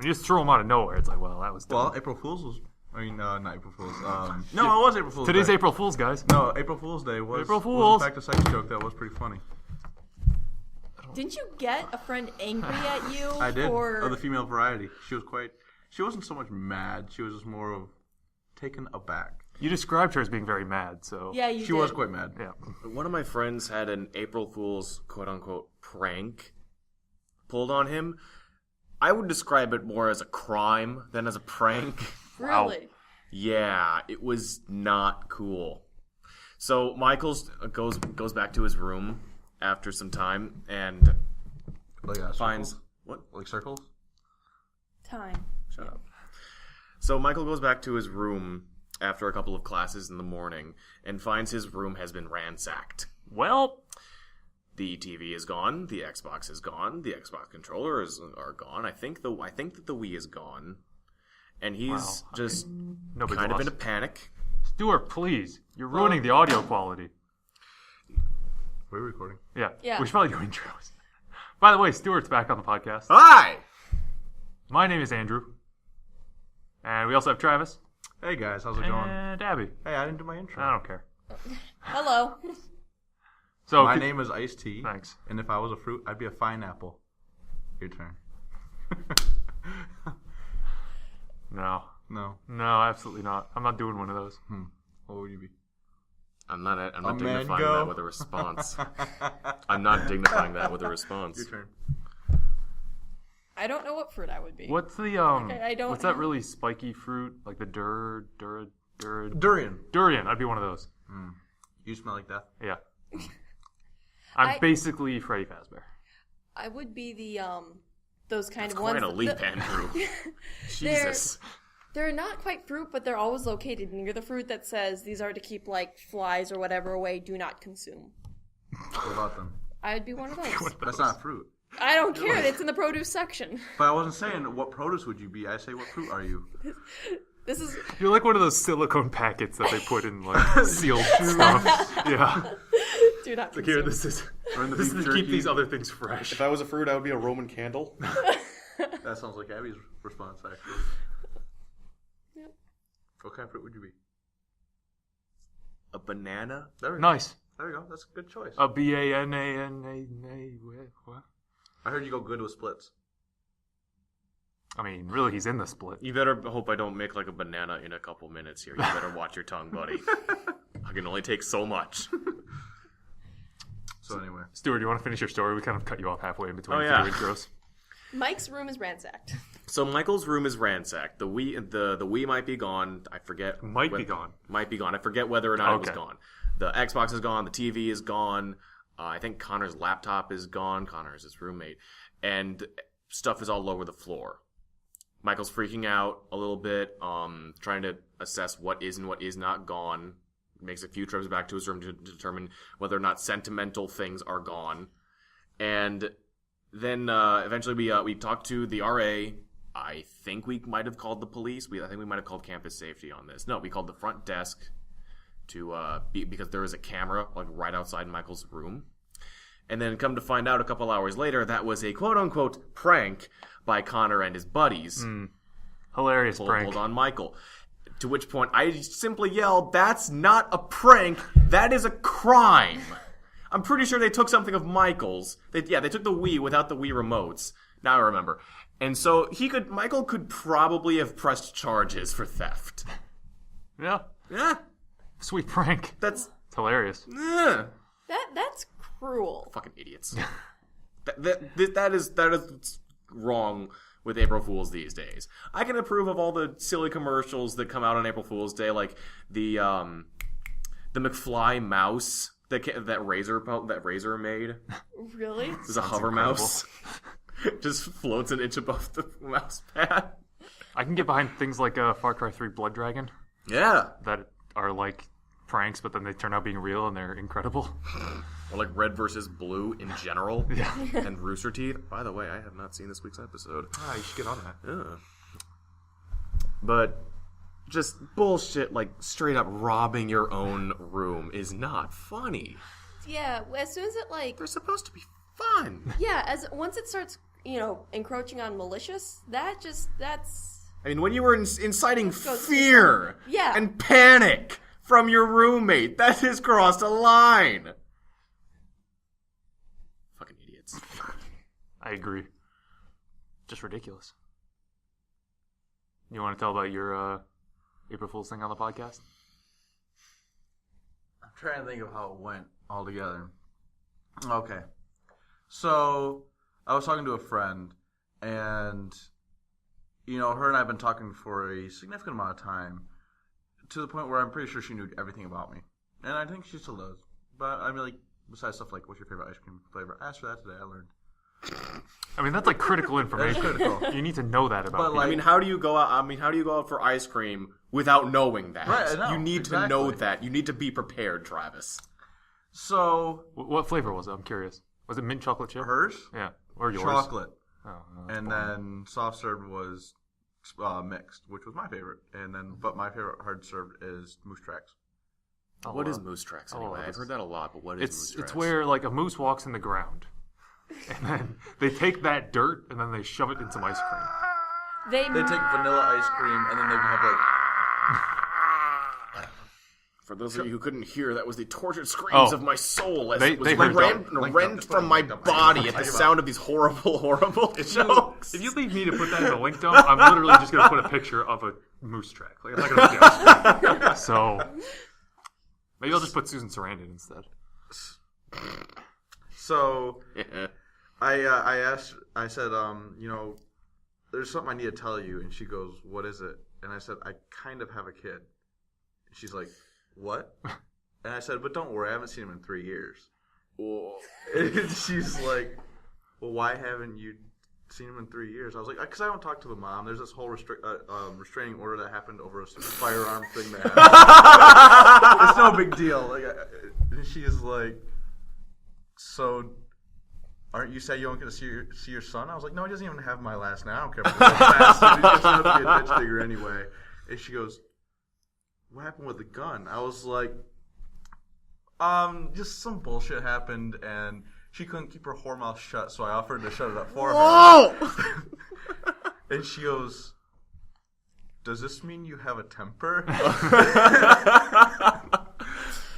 You just throw them out of nowhere. It's like, well, that was dumb. Well, April Fool's was... I mean, not April Fool's. No, it was April Fool's Today's Day. April Fool's, guys. No, April Fool's Day was... April Fool's. Was in fact a sex joke that was pretty funny. Didn't you get a friend angry at you? I did. Or... Of the female variety. She wasn't so much mad. She was just more of taken aback. You described her as being very mad, so... Yeah, you did. She was quite mad. Yeah. One of my friends had an April Fool's quote-unquote prank pulled on him. I would describe it more as a crime than as a prank. Really? Yeah, it was not cool. So Michael goes back to his room after some time and finds... Circles? What? Like circles? Time. Shut up. So Michael goes back to his room after a couple of classes in the morning and finds his room has been ransacked. Well... The TV is gone. The Xbox is gone. The Xbox controllers are gone. I think that the Wii is gone, and he's just kind of in a panic. Stuart, please, you're ruining the audio quality. We're recording. Yeah. Yeah. We should probably do intros. By the way, Stuart's back on the podcast. Hi. My name is Andrew, and we also have Travis Hey guys, how's it going? and Abby. Hey, I didn't do my intro. I don't care. Hello. So My name is Iced Tea. Thanks. And if I was a fruit, I'd be a fine apple. Your turn. No, No. absolutely not. I'm not doing one of those. What would you be? I'm not dignifying mango. that with a response. I'm not dignifying that with a response. Your turn. I don't know what fruit I would be. What's the I don't What's that know. really spiky fruit? Like the Durian. Durian. I'd be one of those. You smell like death. Yeah. I'm basically Freddy Fazbear. I would be the those kind It's of ones. quite a leap, Andrew. Jesus. They're not quite fruit, but they're always located near the fruit that says these are to keep like flies or whatever away. Do not consume. What about them? I'd be one of those. That's not fruit. I don't care. It's in the produce section. But I wasn't saying what produce would you be. I say what fruit are you? This is You're like one of those silicone packets that they put in like sealed stuff. Yeah. do not Like consume. here, this is to keep these other things fresh. If I was a fruit, I would be a Roman candle. That sounds like Abby's response, actually. Yep. What kind of fruit would you be? A banana? There we go. Nice. There we go. That's a good choice. A BANANA. What? I heard you go good with splits. I mean, really, he's in the split. You better hope I don't make like a banana in a couple minutes here. You better watch your tongue, buddy. I can only take so much. So anyway. Stuart, do you want to finish your story? We kind of cut you off halfway in between Oh, yeah. two intros. Mike's room is ransacked. So Michael's room is ransacked. The Wii might be gone. I forget. Might be gone. Might be gone. I forget whether or not it was Okay. gone. The Xbox is gone. The TV is gone. I think Connor's laptop is gone. Connor is his roommate. And stuff is all over the floor. Michael's freaking out a little bit, trying to assess what is and what is not gone. Makes a few trips back to his room to determine whether or not sentimental things are gone. And then eventually we talked to the RA. I think we might have called the police. I think we might have called campus safety on this. No, we called the front desk to because there is a camera like right outside Michael's room. And then come to find out a couple hours later, that was a quote-unquote prank by Connor and his buddies. Hilarious prank. Pulled on Michael. To which point, I simply yelled, "That's not a prank. That is a crime." I'm pretty sure they took something of Michael's. They took the Wii without the Wii remotes. Now I remember. And so Michael could probably have pressed charges for theft. Yeah. Yeah, Sweet prank. that's... It's hilarious. That's cruel. Fucking idiots. that is wrong with April Fools these days. I can approve of all the silly commercials that come out on April Fool's Day, like the McFly mouse that Razor made. Really? There's a hover mouse. Just floats an inch above the mouse pad. I can get behind things like Far Cry 3 Blood Dragon Yeah. that are like pranks, but then they turn out being real and they're incredible. Or like Red versus Blue in general. Yeah. And Rooster Teeth. By the way, I have not seen this week's episode. You should get on that. Yeah. But just bullshit, like straight up robbing your own room is not funny. Yeah, as soon as it like... They're supposed to be fun. Yeah, once it starts encroaching on malicious, that's... I mean, when you were inciting goes fear Yeah. and panic from your roommate, that has crossed a line. Fucking idiots. I agree. Just ridiculous. You want to tell about your April Fool's thing on the podcast? I'm trying to think of how it went all together. Okay. So, I was talking to a friend, and, her and I have been talking for a significant amount of time, to the point where I'm pretty sure she knew everything about me. And I think she still does. But, I mean, like, besides stuff like, what's your favorite ice cream flavor? I asked her that today, I learned. I mean, that's like critical information. That's critical. You need to know that about But, people. like- I mean, how do you go out for ice cream without knowing that? Right, I know, you need exactly. to know that. You need to be prepared, Travis. So, What flavor was it? I'm curious. Was it mint chocolate chip? hers? Yeah. Or yours? Chocolate. Oh, that's And boring. then soft serve was mixed, which was my favorite. But my favorite hard served is Moose Tracks. Oh, What is wow. Moose Tracks Oh, anyway? I've it's- heard that a lot, but what is Moose Tracks? It's where like a moose walks in the ground, and then they take that dirt and then they shove it in some ice cream. They take vanilla ice cream and then they have like. For those of you who couldn't hear, that was the tortured screams Oh. of my soul as They it was heard rent from my body at the sound of these horrible, horrible jokes. If you leave me to put that in the link dump, I'm literally just gonna put a picture of a moose track. Like I'm not gonna put the ice cream. So maybe I'll just put Susan Sarandon instead. So I said, there's something I need to tell you, and she goes, "What is it?" And I said, "I kind of have a kid." She's like, "What?" And I said, "But don't worry, I haven't seen him in 3 years." And she's like, "Well, why haven't you seen him in 3 years?" I was like, "Because I don't talk to the mom. There's this whole restraining order that happened over a firearm thing that happened. It's no big deal." And she's like, "So, aren't you say you don't get to see your son?" I was like, "No, he doesn't even have my last name. I don't care about that bastard. He just wants to be a ditch digger anyway." And she goes, "What happened with the gun?" I was like, just some bullshit happened, and she couldn't keep her whore mouth shut, so I offered to shut it up for her. And she goes, "Does this mean you have a temper?"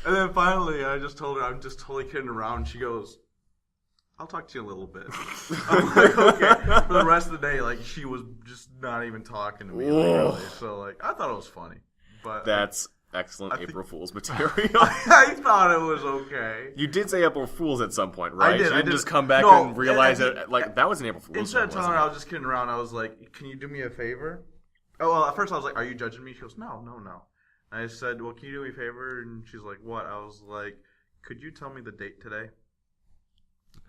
And then finally, I just told her I'm just totally kidding around. She goes, "I'll talk to you in a little bit." I'm like, okay. For the rest of the day, like, she was just not even talking to me. Like, really. So, like, I thought it was funny. But That's excellent April Fool's material. I thought it was okay. You did say April Fool's at some point, right? I did. You didn't I did. just come back No, and realize and it. Like, that was an April Fool's. Instead of joke, telling her I wasn't was just kidding around, I was like, "Can you do me a favor?" Oh, well, at first I was like, "Are you judging me?" She goes, "No. And I said, "Well, can you do me a favor?" And she's like, "What?" I was like, "Could you tell me the date today?"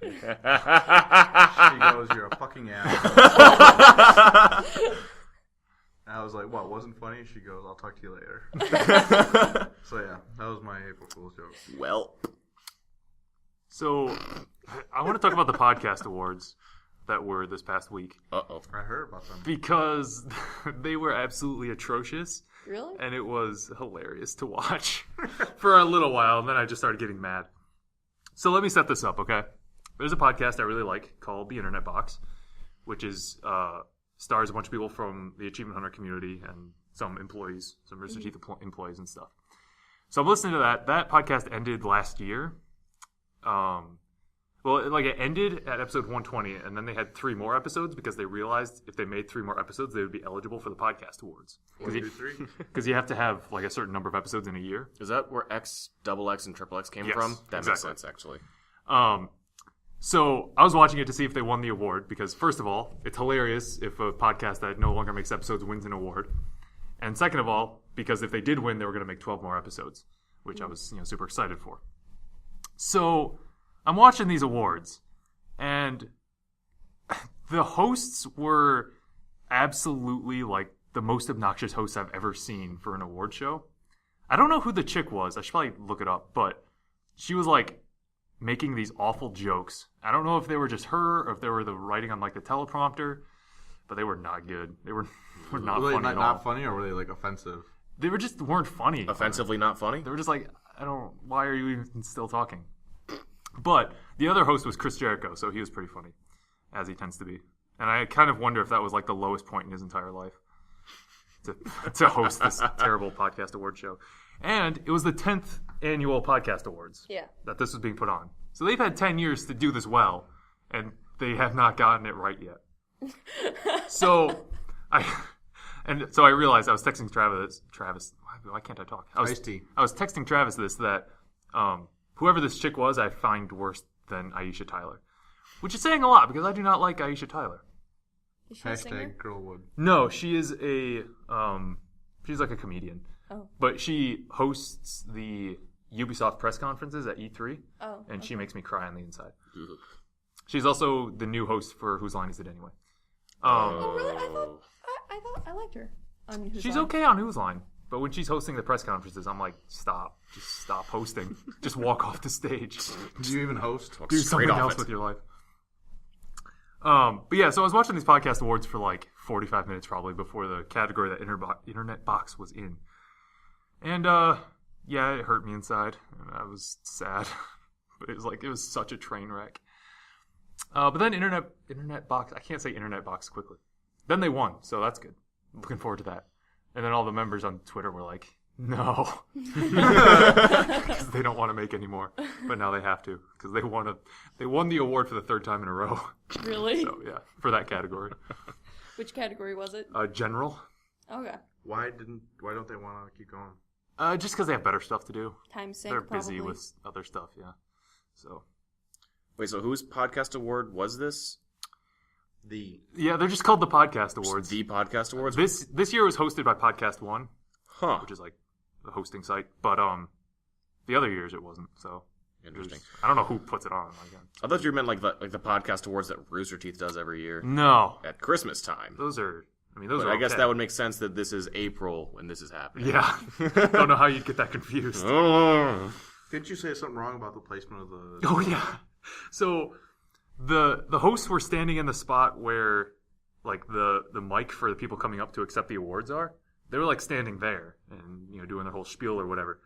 it? She goes, "You're a fucking ass." And I was like, "What, wasn't funny?" She goes, "I'll talk to you later." So yeah, that was my April Fool's joke. Well, So I want to talk about the podcast awards that were this past week uh-oh. I heard about them. because they were absolutely atrocious. Really? And it was hilarious to watch for a little while, and then I just started getting mad. So let me set this up, okay? There's a podcast I really like called The Internet Box, which is stars a bunch of people from the Achievement Hunter community and some employees, some Rooster Teeth employees and stuff. So I'm listening to that. That podcast ended last year. It ended at episode 120, and then they had 3 more episodes because they realized if they made 3 more episodes, they would be eligible for the podcast awards. 1, 2, 3. Because you have to have like a certain number of episodes in a year. Is that where X, XX, and XXX came Yes, from? That exactly. makes sense, actually. So I was watching it to see if they won the award because first of all, it's hilarious if a podcast that no longer makes episodes wins an award, and second of all, because if they did win, they were going to make 12 more episodes, which I was super excited for. So I'm watching these awards, and the hosts were absolutely like the most obnoxious hosts I've ever seen for an award show. I don't know who the chick was. I should probably look it up, but she was like making these awful jokes. I don't know if they were just her or if they were the writing on like the teleprompter, but they were not good. They were not Were they funny at all. not funny, or were they like offensive? They were just weren't funny. Offensively not funny? They were just like, why are you even still talking? But the other host was Chris Jericho, so he was pretty funny, as he tends to be. And I kind of wonder if that was like the lowest point in his entire life to host this terrible podcast award show. And it was the 10th annual podcast awards that this was being put on. So they've had 10 years to do this well, and they have not gotten it right yet. So I realized I was texting Travis. Why can't I talk? I was texting Travis that whoever this chick was, I find worse than Aisha Tyler, which is saying a lot because I do not like Aisha Tyler. Is she a singer? #Girlwood. No, she is she's like a comedian. Oh. But she hosts the Ubisoft press conferences at E3. Oh. And she makes me cry on the inside. She's also the new host for Whose Line Is It Anyway? Oh, really? I thought I liked her on Whose She's Line. okay on Whose Line. But when she's hosting the press conferences, I'm like, stop. Just stop hosting. Just walk off the stage. Do you even host? Do something else with your life. But yeah, so I was watching these podcast awards for like 45 minutes probably before the category that Internet Box was in. And yeah, it hurt me inside. And I was sad. But it was such a train wreck. But then Internet Box, I can't say Internet Box quickly. Then they won, so that's good. Looking forward to that. And then all the members on Twitter were like, no. Because they don't want to make any more. But now they have to. Because they won the award for the 3rd time in a row. Really? So yeah, for that category. Which category was it? General. Okay. Why don't they want to keep going? Just because they have better stuff to do. Time sake, They're busy probably. with other stuff, yeah. So. Wait, so whose podcast award was this? Yeah, they're just called the Podcast Awards. The Podcast Awards? This year was hosted by Podcast One, Huh. which is like the hosting site. But the other years it wasn't. So Interesting. I don't know who puts it on. I thought you meant like the Podcast Awards that Rooster Teeth does every year No, at Christmas time. those are. But are. I guess okay. that would make sense that this is April when this is happening. Yeah, don't know how you'd get that confused. Didn't you say something wrong about the placement of the? Oh yeah. So the hosts were standing in the spot where like the mic for the people coming up to accept the awards are. They were like standing there and doing their whole spiel or whatever.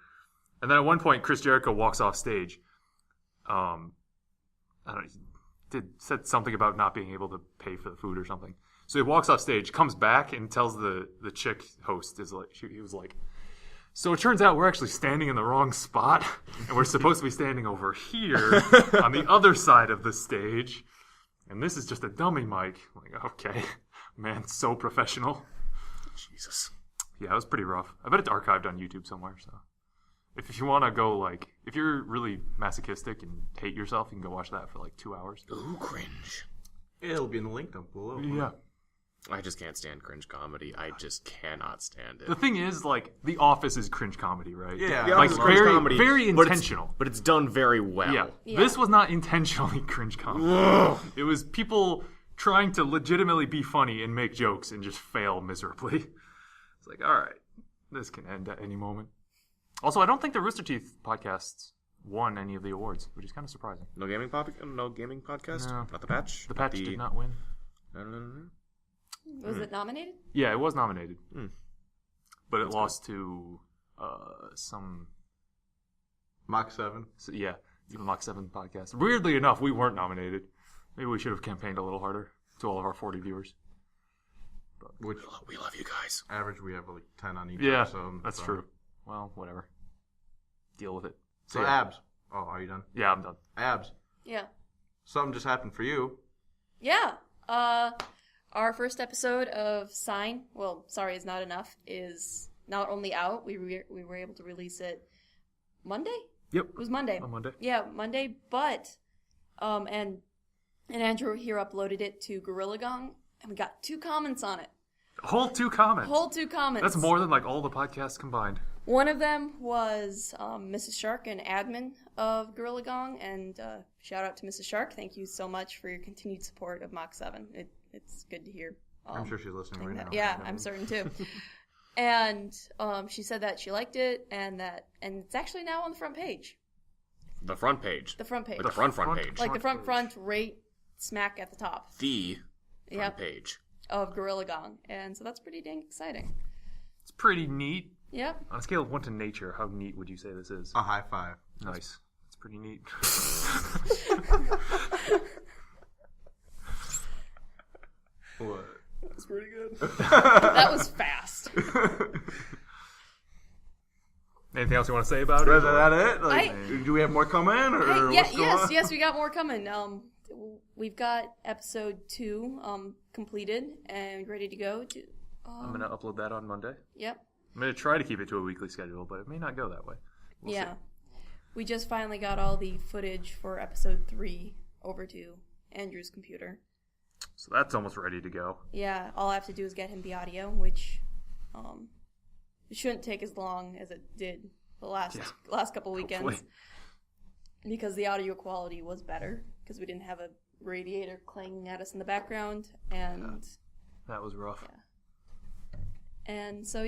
And then at one point Chris Jericho walks off stage. I don't know, said something about not being able to pay for the food or something. So he walks off stage, comes back and tells the chick host he was like, so it turns out we're actually standing in the wrong spot, and we're supposed to be standing over here on the other side of the stage, and this is just a dummy mic. I'm like, okay, man, so professional. Jesus. Yeah, it was pretty rough. I bet it's archived on YouTube somewhere. So if you want to go, if you're really masochistic and hate yourself, you can go watch that for 2 hours. Ooh, cringe. It'll be in the link down below. Yeah. I just can't stand cringe comedy. I just cannot stand it. The thing is, The Office is cringe comedy, right? Yeah. The Office is cringe comedy, very but it's- intentional. But it's done very well. Yeah. Yeah. This was not intentionally cringe comedy. It was people trying to legitimately be funny and make jokes and just fail miserably. It's like, all right, this can end at any moment. Also, I don't think the Rooster Teeth podcasts won any of the awards, which is kind of surprising. No gaming podcast? No. Not the patch? The patch did not win. No. Was it nominated? Yeah, it was nominated. But it That's lost to some... Mach7. Yeah, the Mach7 podcast. Weirdly enough, we weren't nominated. Maybe we should have campaigned a little harder to all of our 40 viewers. Which We love you guys. average we have 10 on each Yeah, episode. that's so. true. Well, whatever. Deal with it. So yeah. abs. Oh, are you done? Yeah, I'm done. Abs. Yeah. Something just happened for you. Yeah. Our first episode of Sign, well, Sorry Is Not Enough, is not only out, we were able to release it Monday? Yep. It was Monday. On Monday. Yeah, Monday, but, and Andrew here uploaded it to Gorilla Gong, and we got 2 comments on it. Whole 2 comments. Whole 2 comments. That's more than all the podcasts combined. One of them was Mrs. Shark, an admin of Gorilla Gong, and shout out to Mrs. Shark. Thank you so much for your continued support of Mach7. It's good to hear. I'm sure she's listening right now. Yeah, I'm certain too. And she said that she liked it, and it's actually now on the front page. The front page. The front page. The front page. Like the front right smack at the top. The front Yep. page. Of Gorilla Gong. And so that's pretty dang exciting. It's pretty neat. Yep. On a scale of 1 to nature, how neat would you say this is? A high five. Nice. It's pretty neat. What? That's pretty good. That was fast. Anything else you want to say about it? Is that it? Like, do we have more coming? Or Yes, we got more coming. We've got episode 2 completed and ready to go. I'm going to upload that on Monday. Yep. I'm going to try to keep it to a weekly schedule, but it may not go that way. We'll see. We just finally got all the footage for episode 3 over to Andrew's computer. So that's almost ready to go. Yeah, all I have to do is get him the audio, which it shouldn't take as long as it did the last couple weekends. Hopefully. Because the audio quality was better, because we didn't have a radiator clanging at us in the background, and... That was rough. Yeah. And so,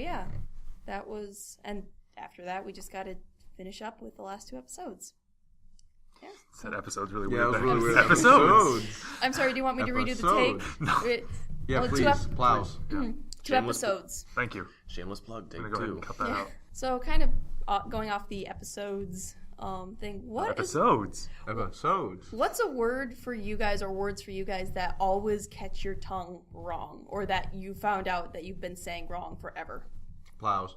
that was... And after that, we just got to finish up with the last 2 episodes. Yeah. That episode's really Yeah, weird. it was really weird. Episodes. I'm sorry, do you want me to redo the tape? No. Yeah, please. Plows. Yeah. 2 episodes. Thank you. Shameless plug. Take I'm going to go ahead 2. and cut that out. So, kind of going off the episodes thing. Episodes? What's a word for you guys or words for you guys that always catch your tongue wrong, or that you found out that you've been saying wrong forever? Plows.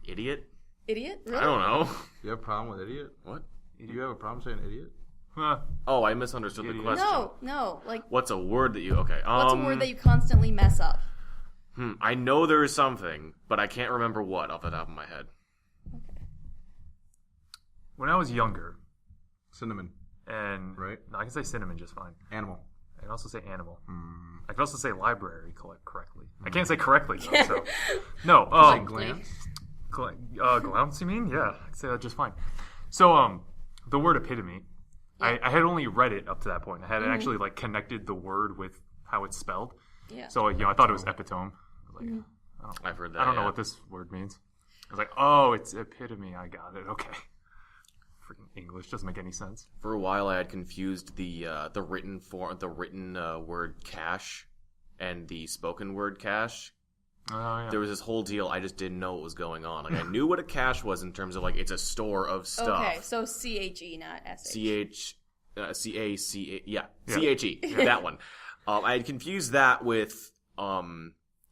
Idiot? Idiot? Really? I don't know. You have a problem with idiot? What? Do you have a problem saying idiot? Huh. Oh, I misunderstood the question. No. Like, What's a word that you... Okay. what's a word that you constantly mess up? I know there is something, but I can't remember what off the top of my head. When I was younger, Cinnamon. and Right. No, I can say cinnamon just fine. Animal. I can also say animal. I can also say library correctly. I can't say correctly though. So no. Like glance. Glance, you mean? Yeah, I can say that just fine. So the word epitome, I had only read it up to that point. I hadn't actually like connected the word with how it's spelled. Yeah. So I thought it was epitome. I was like, I've heard that. I don't know what this word means. I was like, oh, it's epitome. I got it. Okay. Freaking English doesn't make any sense. For a while, I had confused the written word cash and the spoken word cash. Oh yeah. There was this whole deal. I just didn't know what was going on. Like I knew what a cache was in terms of like it's a store of stuff. Okay, so CHE, not SH. CACA, yeah, Yeah. CHE, that one. I had confused that with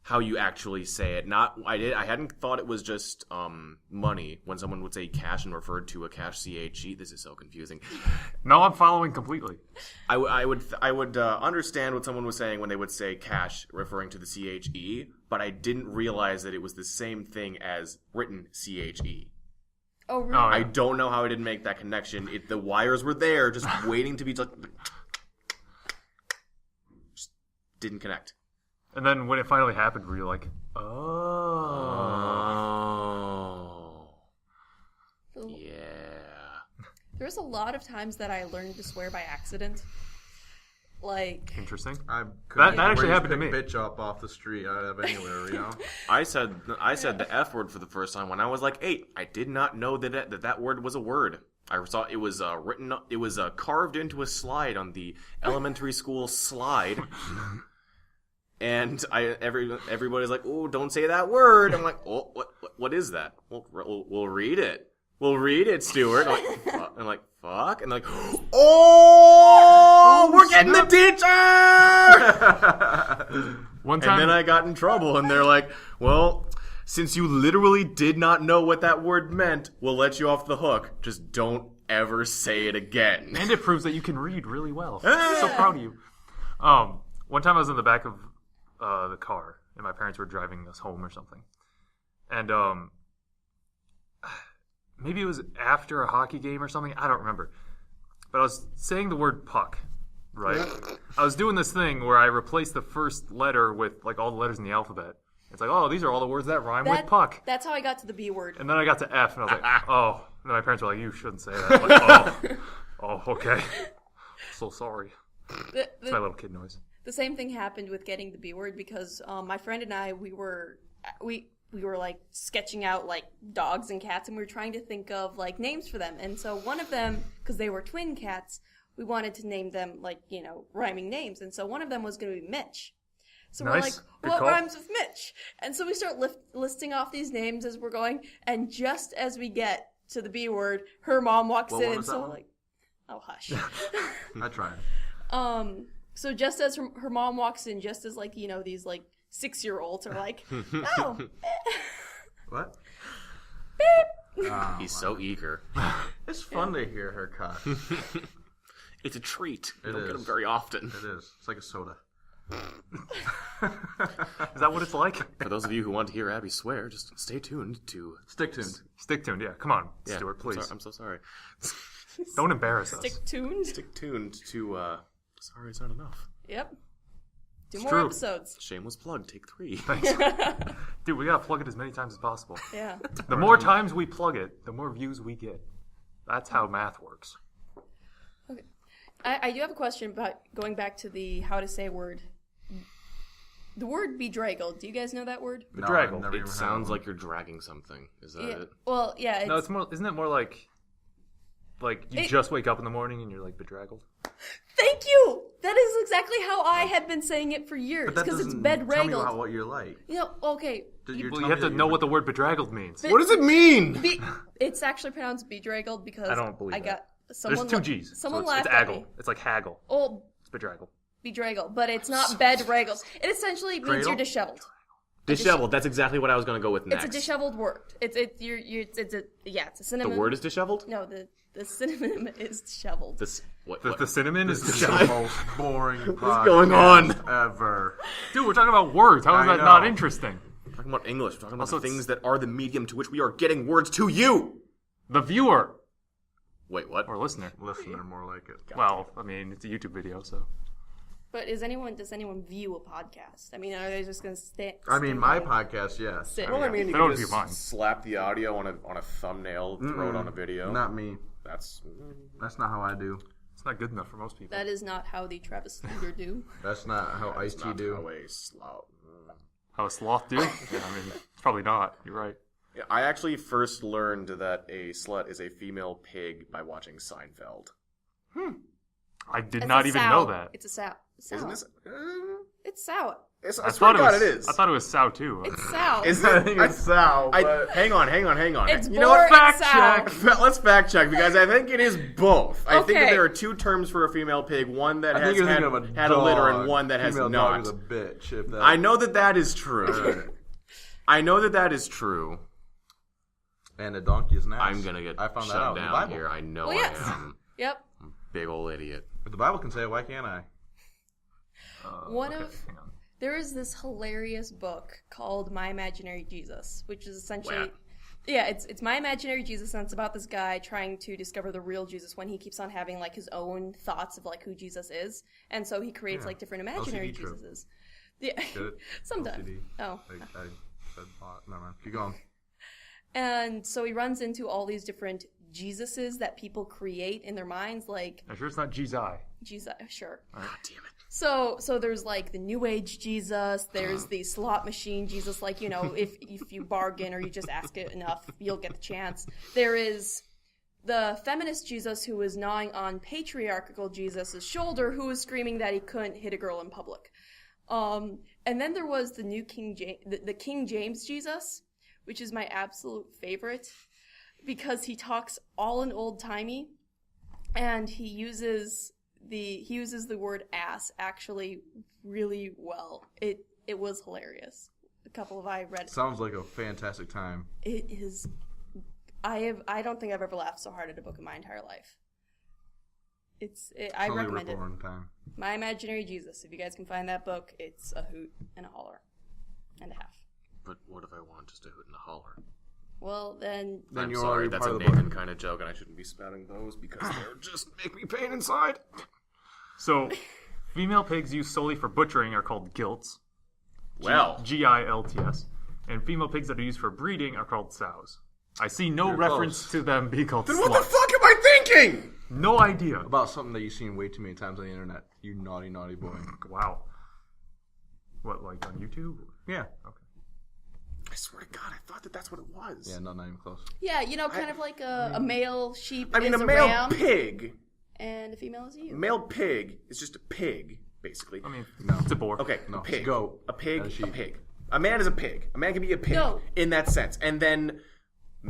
how you actually say it. I hadn't thought it was just money when someone would say cash and referred to a cash CHE. This is so confusing. No, I'm following completely. I would understand what someone was saying when they would say cash referring to the CHE, but I didn't realize that it was the same thing as written CHE. Oh, really? Oh, yeah. I don't know how I didn't make that connection. The wires were there, just waiting to be just didn't connect. And then when it finally happened, were you like, oh. Yeah. There's a lot of times that I learned to swear by accident. Like, Interesting. I That actually happened to me. Bitch up off the street out of anywhere, you know. I said the F word for the first time when I was like 8. I did not know that word was a word. I saw it was written. It was carved into a slide on the elementary school slide. And everybody's like, "Oh, don't say that word." I'm like, "Oh, what is that?" We'll read it. We'll read it, Stuart. I'm like, fuck, and like, oh, we're getting the teacher. One time, And then I got in trouble, and they're like, "Well, since you literally did not know what that word meant, we'll let you off the hook. Just don't ever say it again." and it proves that you can read really well. I'm so proud of you. One time I was in the back of the car, and my parents were driving us home or something, and maybe it was after a hockey game or something. I don't remember, but I was saying the word puck. Right, I was doing this thing where I replaced the first letter with like all the letters in the alphabet. It's like, oh, these are all the words that rhyme with puck. That's how I got to the B word. And then I got to F, and I was like, oh. And then my parents were like, you shouldn't say that. I'm like, oh, okay. So sorry. It's my little kid noise. The same thing happened with getting the B word because my friend and I, we were like sketching out like dogs and cats, and we were trying to think of like names for them. And so one of them, because they were twin cats, we wanted to name them like, rhyming names. And so one of them was going to be Mitch. So Nice. we're like, Good what call. rhymes with Mitch? And so we start listing off these names as we're going. And just as we get to the B word, her mom walks What in. one And was so that we're one? like, oh, hush. I tried. So just as her mom walks in, just as like, you know, these like 6-year-olds are like, oh. What? Beep. Oh, He's so eager. It's fun to hear her cuss. It's a treat. You It don't get is. them very often. It is. It's like a soda. Is that what it's like? For those of you who want to hear Abby swear, just stay tuned to... Stick tuned. Stick tuned, yeah. Come on, Yeah, Stuart, please. I'm so sorry. Don't embarrass us. Stick tuned. Stick tuned to, Sorry It's Not Enough. Yep. Do It's more true. episodes. Shameless plug, take 3. Thanks. Dude, we gotta plug it as many times as possible. Yeah. The more times we plug it, the more views we get. That's how math works. Okay. I do have a question about going back to the how to say word. The word bedraggled. Do you guys know that word? Bedraggled. I've never even It heard sounds of like you're dragging something. Is that Yeah. it? Well, yeah. No, it's more. Isn't it more like you just wake up in the morning and you're like bedraggled? Thank you. That is exactly how I had been saying it for years But that because it's doesn't bedraggled. tell me about what you're like. You know, okay. You're Well, telling you have me to that know you're- what the word bedraggled means. But- What does it mean? It's actually pronounced bedraggled because I don't believe I that. got someone. There's 2 G's. Someone so laughed it's at aggle. me. It's like haggle. Oh, It's bedraggled. bedraggled, but it's not bedraggled. It essentially means Cradle? you're disheveled. Disheveled. That's exactly what I was going to go with next. It's a disheveled word. It's a synonym. The word is disheveled? No, the synonym is disheveled. This, what, The cinnamon is This is the disheveled. most boring What's going on? podcast ever. Dude, we're talking about words. How is I that not know. interesting? We're talking about English. We're talking about Also, the it's- things that are the medium to which we are getting words to you. The viewer Wait, what? or listener. Listener, more like it. Well, I mean, it's a YouTube video, so. But does anyone view a podcast? I mean, are they just going to stay? I mean, my podcast, yes. Sit. Well, I mean, you That can would just be mine. slap the audio on a thumbnail, throw it on a video. Not me. That's That's not how I do. It's not good enough for most people. That is not how the Travis Luger do. That's not how Ice-T not do. how a slow. How a sloth do? Yeah, I mean, it's probably not. You're right. Yeah, I actually first learned that a slut is a female pig by watching Seinfeld. I did It's not a even sow. know that. It's a sow. Isn't this? It's sow. I I swear thought to it God, was. it is. I thought it was sow too. It's sow. Is I it? think it's Sal, but... Hang on. It's you know what? boring Fact sow. check. Let's fact check because I think it is both. I think that Okay. there are 2 terms for a female pig: one that I has think you're had, thinking of a had a litter, dog. and one that has Female not. dog is a bitch. If that... I know that is true. I know that is true. And a donkey is an ass. I'm gonna get I found that shut out in the down Bible. here. I know Well, yes. I am. Yep. Big ol' idiot. If the Bible can say it, why can't I? One Okay, of hang on. there is this hilarious book called My Imaginary Jesus, which is essentially Wow. yeah, it's My Imaginary Jesus, and it's about this guy trying to discover the real Jesus when he keeps on having like his own thoughts of like who Jesus is, and so he creates like different imaginary LCD trip. Jesuses. Yeah, Get it? sometimes. LCD. Oh, I said pot. Never mind. Keep going. and so he runs into all these different Jesuses that people create in their minds, like I'm sure it's not Jesus. Jesus. Sure. God damn it. So there's like the New Age Jesus, there's the slot machine Jesus, like, you know, if you bargain or you just ask it enough, you'll get the chance. There is the feminist Jesus who is gnawing on patriarchal Jesus' shoulder, who is screaming that he couldn't hit a girl in public. And then there was the new the King James Jesus, which is my absolute favorite because he talks all in old timey, and he uses the word ass actually really well. It was hilarious. A couple of I read Sounds like a fantastic time. it is. I don't think I've ever laughed so hard at a book in my entire life. I Sounds like recommend it. Rip time. My Imaginary Jesus. If you guys can find that book, it's a hoot and a holler and a half. But what if I want just a hoot and a holler? Well, then Then I'm you're sorry, already that's part a of the book. Nathan kind of joke, and I shouldn't be spouting those because they're just make me pain inside. So, female pigs used solely for butchering are called gilts. Well, Gilts. And female pigs that are used for breeding are called sows. I see no You're reference close. to them being called then sluts. what the fuck am I thinking? No idea. About something that you've seen way too many times on the internet. You naughty, naughty boy. Wow. What, like on YouTube? Yeah. Okay. I swear to God, I thought that's what it was. Yeah, not even close. yeah, you know, kind of like a male sheep I mean, is a a male ram, pig. and a female is a ewe. Male pig is just a pig, basically. I mean, No. it's a boar. Okay, No, a pig. it's a goat. A pig, And a a sheep. pig. A man is a pig. A man can be a pig No. in that sense. And then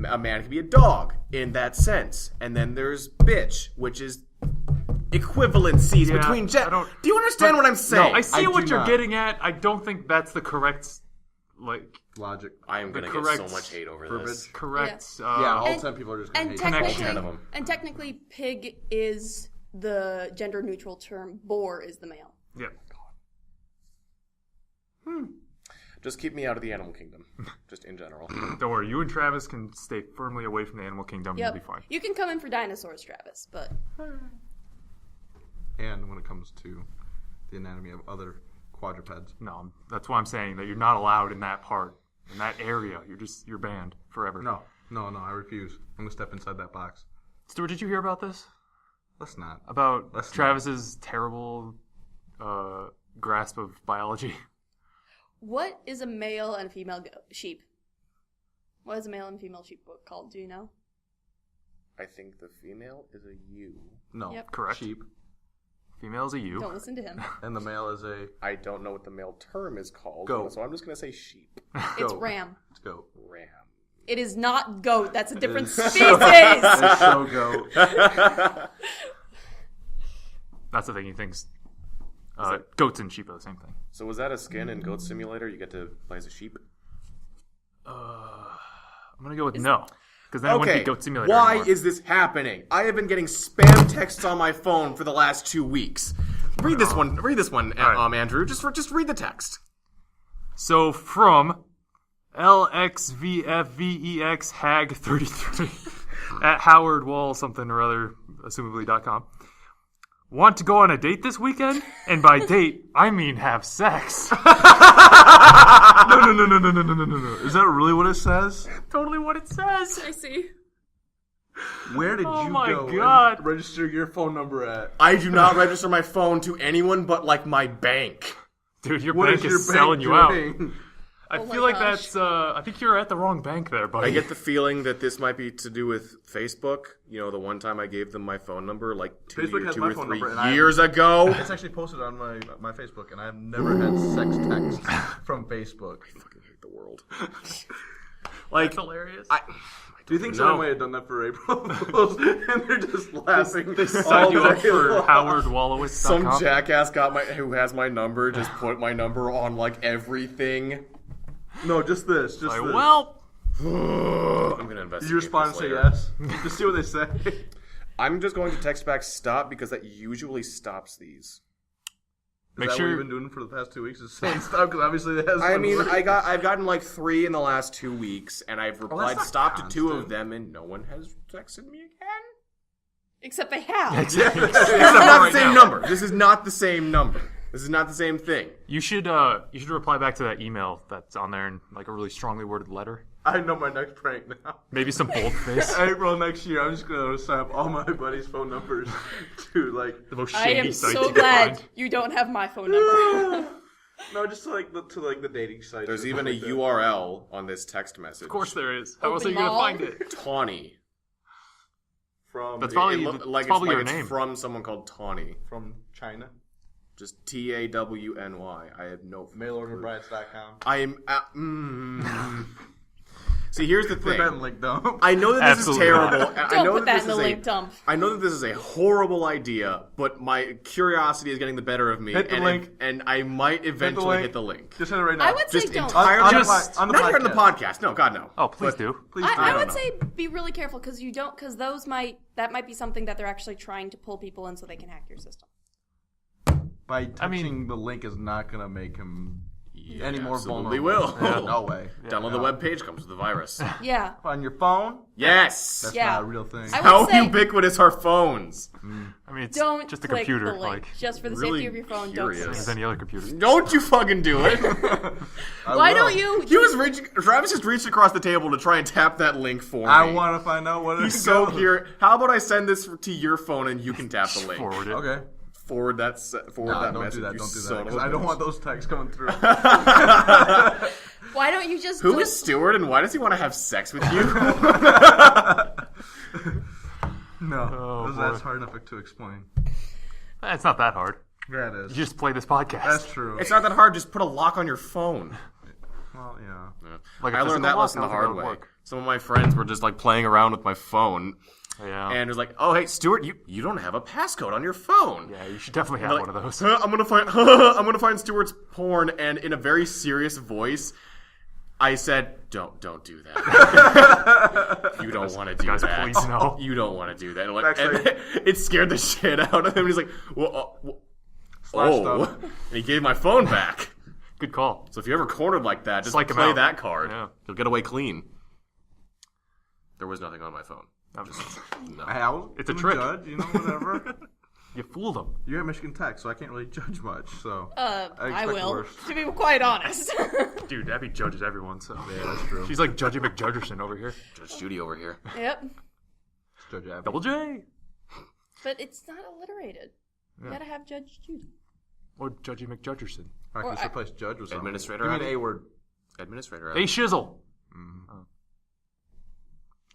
a man can be a dog in that sense. And then there's bitch, which is equivalencies Yeah, between I don't- Do you understand what I'm saying? I see what do you're not. getting at. I don't think that's the correct, Logic. I am going to get correct so much hate over verbiage. this. correct. Yeah, all And- 10 people are just going to And hate Connection. technically, 10 of 'em. and technically, pig is the gender-neutral term. Boar is the male. Yeah. Just keep me out of the animal kingdom, just in general. Don't worry. You and Travis can stay firmly away from the animal kingdom. Yep. You'll be fine. You can come in for dinosaurs, Travis, but And when it comes to the anatomy of other quadrupeds. No, that's why I'm saying that you're not allowed in that part, in that area. You're banned forever. No, I refuse. I'm going to step inside that box. Stuart, did you hear about this? Let's not. About Let's not. Travis's terrible grasp of biology? what is a male and female sheep? What is a male and female sheep called? Do you know? I think the female is a ewe. No. Yep. Correct. Sheep. Female's a ewe. Don't listen to him. And the male is a I don't know what the male term is called, Goat. so I'm just going to say sheep. It's goat. ram. Let's go. Ram. It is not goat. That's a different is species. It's so goat. That's the thing. He thinks goats and sheep are the same thing. So was that a skin in Goat Simulator? You get to play as a sheep? I'm gonna go with no, because then it wouldn't be Goat Simulator why anymore. is this happening? I have been getting spam texts on my phone for the last 2 weeks. Read this one. Read this one, right. Andrew. Just read the text. So from LXVFVEX Hag 33 at Howard Wall something or other, assumably.com. Want to go on a date this weekend? And by date, I mean have sex. No. Is that really what it says? Totally what it says. I see. Where did Oh you my go God. and register your phone number at? I do not register my phone to anyone but, like, my bank. Dude, your What bank is your is selling bank you out. doing? I Oh my feel like gosh. that's, I think you're at the wrong bank there, buddy. I get the feeling that this might be to do with Facebook. You know, the one time I gave them my phone number, like Facebook has two my or phone 3 number, and I- years ago. It's actually posted on my Facebook, and I've never had sex texts from Facebook. I fucking hate the world. Like, hilarious. Do you think No. someone might have done that for April Fools, and they're just laughing They all sign you up day for long? HowardWallowitz.com. Some jackass who has my number just put my number on, like, everything. No, just this. Just Like, this. well, I'm gonna investigate. Did you respond and this say later. yes? Just see what they say. I'm just going to text back stop because that usually stops these. make Is that what you've sure. been doing for the past 2 weeks? Is saying stop because obviously it has. I been mean, working. I've gotten like 3 in the last 2 weeks, and I've replied not stop to 2 of constant. them, and no one has texted me again. Except they have. Exactly. This is not the same number. This is not the same number. This is not the same thing. You should reply back to that email that's on there in like a really strongly worded letter. I know my next prank now. Maybe some boldface. April next year, I'm just gonna sign up all my buddies' phone numbers to like. The most I shady am site so you can glad find. you don't have my phone number. No, just to the dating sites. There's or even a something like that. URL on this text message. Of course there is. How else are Open you gonna mall? find it? Tawny. from That's probably It it's like probably it's your like name. it's from someone called Tawny. from China. Just TAWNY. I have no Mailorderbrides.com. I'm See, here's the Put thing. that in link dump. I know that this Absolutely is not. terrible. I Don't know put that in this the is link dump. I know that this is a horrible idea, but my curiosity is getting the better of me, Hit the and link. and I might eventually hit the link. Just hit it right now. I would say Just don't. entirely On the Just- on the not here on the podcast. podcast. No, God no. Oh, please But do. Please do. I don't would know. say be really careful because those might be something that they're actually trying to pull people in so they can hack your system. By touching mean- the link is not gonna make him any more absolutely vulnerable. will. Yeah, no way. Download the web page comes with the virus. Yeah. On your phone? Yes. That's Yeah. not a real thing. I would How say ubiquitous are phones? I mean, it's don't just a click computer, the link. like Just for the Really safety of your phone, curious. don't as click any other computer. Don't you fucking do it. Why don't you? Travis just reached across the table to try and tap that link for me. I want to find out what it He's is. so here. How about I send this to your phone and you can tap the link? Forward it. Okay. Forward that Don't message. do that. you Don't do son that. of 'Cause a I don't bitch. want those texts coming through. Why don't you just? Who is Stuart and why does he want to have sex with you? No. Oh, that's boy. hard enough to explain. It's not that hard. Yeah, it is. You just play this podcast. That's true. It's not that hard. Just put a lock on your phone. Well, yeah. Like a I learned physical that lock, lesson the I don't think hard that would way. work. Some of my friends were just like playing around with my phone, Yeah. And it was like, oh, hey, Stuart, you don't have a passcode on your phone. Yeah, you should definitely have Like, one of those. I'm gonna find Stuart's porn, and in a very serious voice, I said, don't do that. You don't want to do guys, that. please no. You don't want to do that. And it scared the shit out of him. He's like, oh. And he gave my phone back. Good call. So if you're ever cornered like that, just Psych him play out. that card. Yeah. You'll get away clean. There was nothing on my phone. I'm just, No. Hey, I was It's a gonna trick. Judge, whatever. you fooled them. You're at Michigan Tech, so I can't really judge much. So I expect the will, worst. to be quite honest. Dude, Abby judges everyone, so. Yeah, that's true. She's like Judgy McJudgerson over here. Judge Judy over here. Yep. Judge Abby. Double J. But it's not alliterated. You gotta have Judge Judy. Or Judgy McJudgerson. I can just replace judge with something. Administrator Give me Abby? an A word. Administrator Hey, Abby. Shizzle.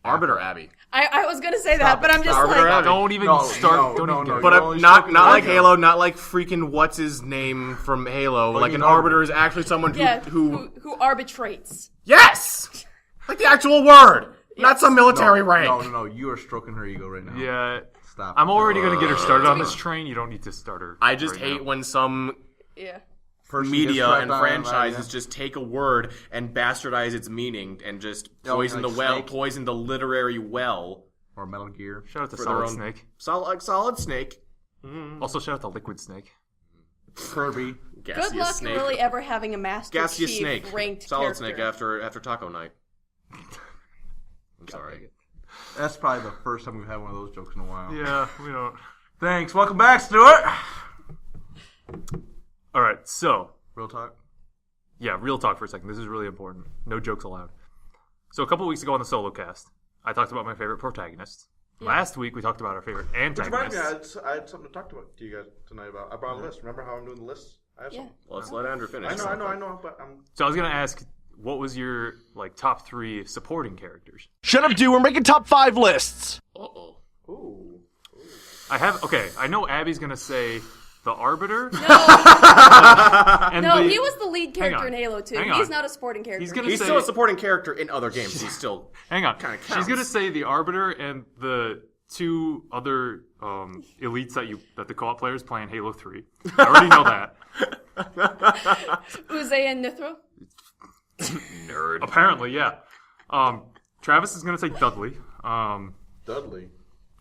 Arbiter Abby. I was gonna say that, but I'm just Arbiter like... Abby. Don't even No, start. no, don't even no, get no. it. But You're only not stroking like the Halo, not like freaking what's his name from Halo. Like you an mean arbiter is actually someone who arbitrates. Yes! Like the actual word! Not some military rank. No. You are stroking her ego right now. Yeah. Stop. I'm already going to get her started on this train. You don't need to start her. I just right hate now. when some Yeah. Person media gets tracked and down, franchises yeah. just take a word and bastardize its meaning and just Oh, poison like the well, Snake? poison the literary well. Or Metal Gear. Shout out to for Solid their own- Snake. Solid Snake. Also, shout out to Liquid Snake. Kirby. Good Gaseous luck Snake. really ever having a Master Gaseous Chief Snake. ranked Solid character. Snake after Taco Night. I'm sorry. That's probably the first time we've had one of those jokes in a while. Yeah, we don't. Thanks. Welcome back, Stuart. All right, so Real talk. yeah, real talk for a second. This is really important. No jokes allowed. So a couple weeks ago on the solo cast, I talked about my favorite protagonists. Last week we talked about our favorite Which reminds antagonists. me, I had something to talk to you guys tonight about. I brought a list. Remember how I'm doing the list? I have Yeah. something. Well, let's let Andrew finish. I know, but I'm... So I was gonna ask, what was your top 3 supporting characters? Shut up, dude. We're making top 5 lists. Uh-oh. Ooh. I know Abby's gonna say the Arbiter. And No, the- he was the lead character on. in Halo 2. Hang He's on. not a supporting character. He's gonna He's say, still a supporting character in other games. He's still... hang on. kinda She's counts. gonna say the Arbiter and the 2 other elites that the co-op players play in Halo 3. I already know that. Uze and Nithro. Nerd. Apparently, yeah. Travis is gonna say Dudley. Dudley.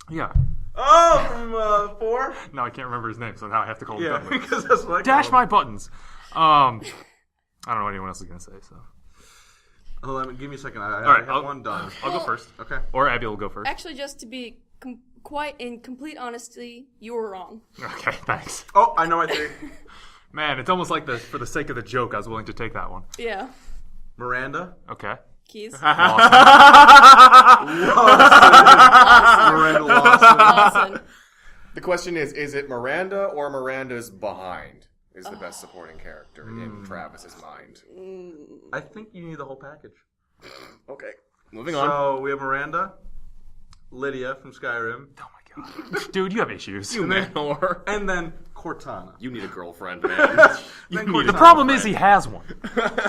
Yeah. Oh, from 4? No, I can't remember his name, so now I have to call him Yeah, Dudley. because that's what I Dash call my buttons. I don't know what anyone else is gonna say. So him. Give me a second. I right, have I'll- one done. I'll go first, Okay. or Abby will go first. Actually, just to be quite in complete honesty, you were wrong. Okay, thanks. Oh, I know I think. Man, it's almost like for the sake of the joke, I was willing to take that one. Yeah. Miranda. Okay. Keys. Miranda Lawson. Lawson. The question is it Miranda or Miranda's behind is the best supporting character in Travis's mind? I think you need the whole package. Okay. Moving on. So we have Miranda, Lydia from Skyrim, Oh my god, dude, you have issues. You Manor. and then Cortana. You need a girlfriend, man. You Then need The a problem is girlfriend. he has one.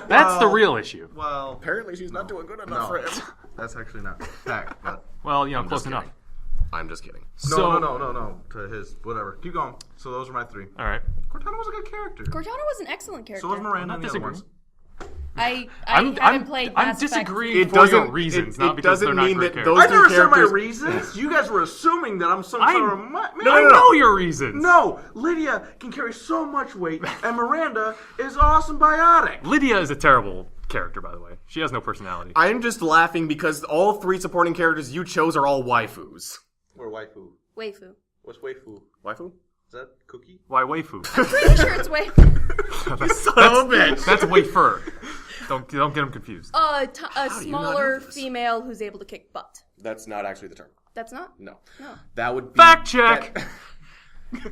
That's the real issue. Well, Apparently she's not doing good enough no, for him. that's actually not fact. But Well, close just enough. kidding. I'm just kidding. So, no. To his whatever. Keep going. So those are my 3. All right. Cortana was a good character. Cortana was an excellent character. So was Miranda. I'm not and the other disagreeing. ones. I I'm haven't played I'm Mass Effect. disagreeing for your reasons, not because they're doesn't not mean great that characters. those I never two said my characters. reasons. You guys were assuming that I'm some I- sort of I know your reasons. No, Lydia can carry so much weight, and Miranda is awesome biotic. Lydia is a terrible character, by the way. She has no personality. I'm just laughing because all 3 supporting characters you chose are all waifus. Or waifu. Waifu. What's waifu? Waifu? Is that cookie? Why Waifu? Pretty sure it's Waifu. Son of a bitch. That's Wafer. Don't get them confused. A do you not smaller know this? female who's able to kick butt. That's not actually the term. That's not? No. No. That would be... Fact check.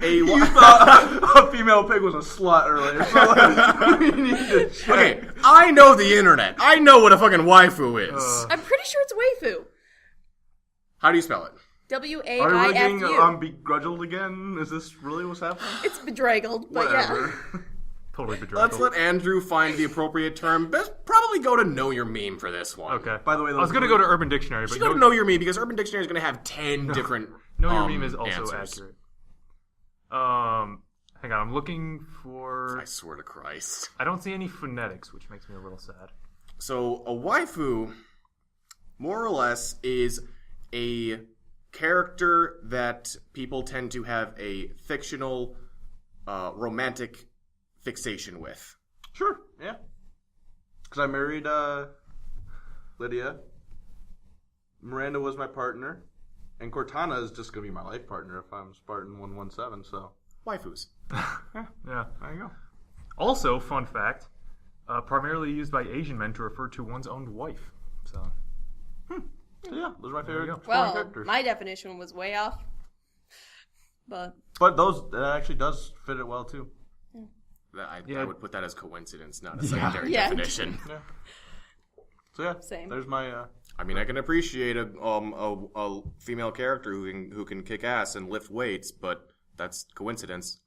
You thought a female pig was a slut earlier. So we need to check. Okay, I know the internet. I know what a fucking waifu is. I'm pretty sure it's Waifu. How do you spell it? Are we really getting Waifu. begrudged again? Is this really what's happening? It's Bedraggled, but Whatever. yeah. Totally bedraggled. Let's let Andrew find the appropriate term. Probably probably go to Know Your Meme for this one. Okay. By the way, I was going to go to Urban Dictionary, You but should go to Know Your Meme because Urban Dictionary is going to have 10 different Know Your Meme is also answers. accurate. Hang on, I'm looking for... I swear to Christ. I don't see any phonetics, which makes me a little sad. So, a waifu, more or less, is a character that people tend to have a fictional, romantic fixation with. Sure, yeah. Because I married Lydia. Miranda was my partner. And Cortana is just going to be my life partner if I'm Spartan 117, so... Waifus. Yeah, there you go. Also, fun fact, primarily used by Asian men to refer to one's own wife. So, Yeah, those are my favorite go. Well, characters. my definition was way off. But But that actually does fit it well, too. I Yeah. would put that as coincidence, not a secondary Yeah. definition. Yeah. So yeah, Same. there's my... I mean, I can appreciate a female character who can kick ass and lift weights, but that's coincidence.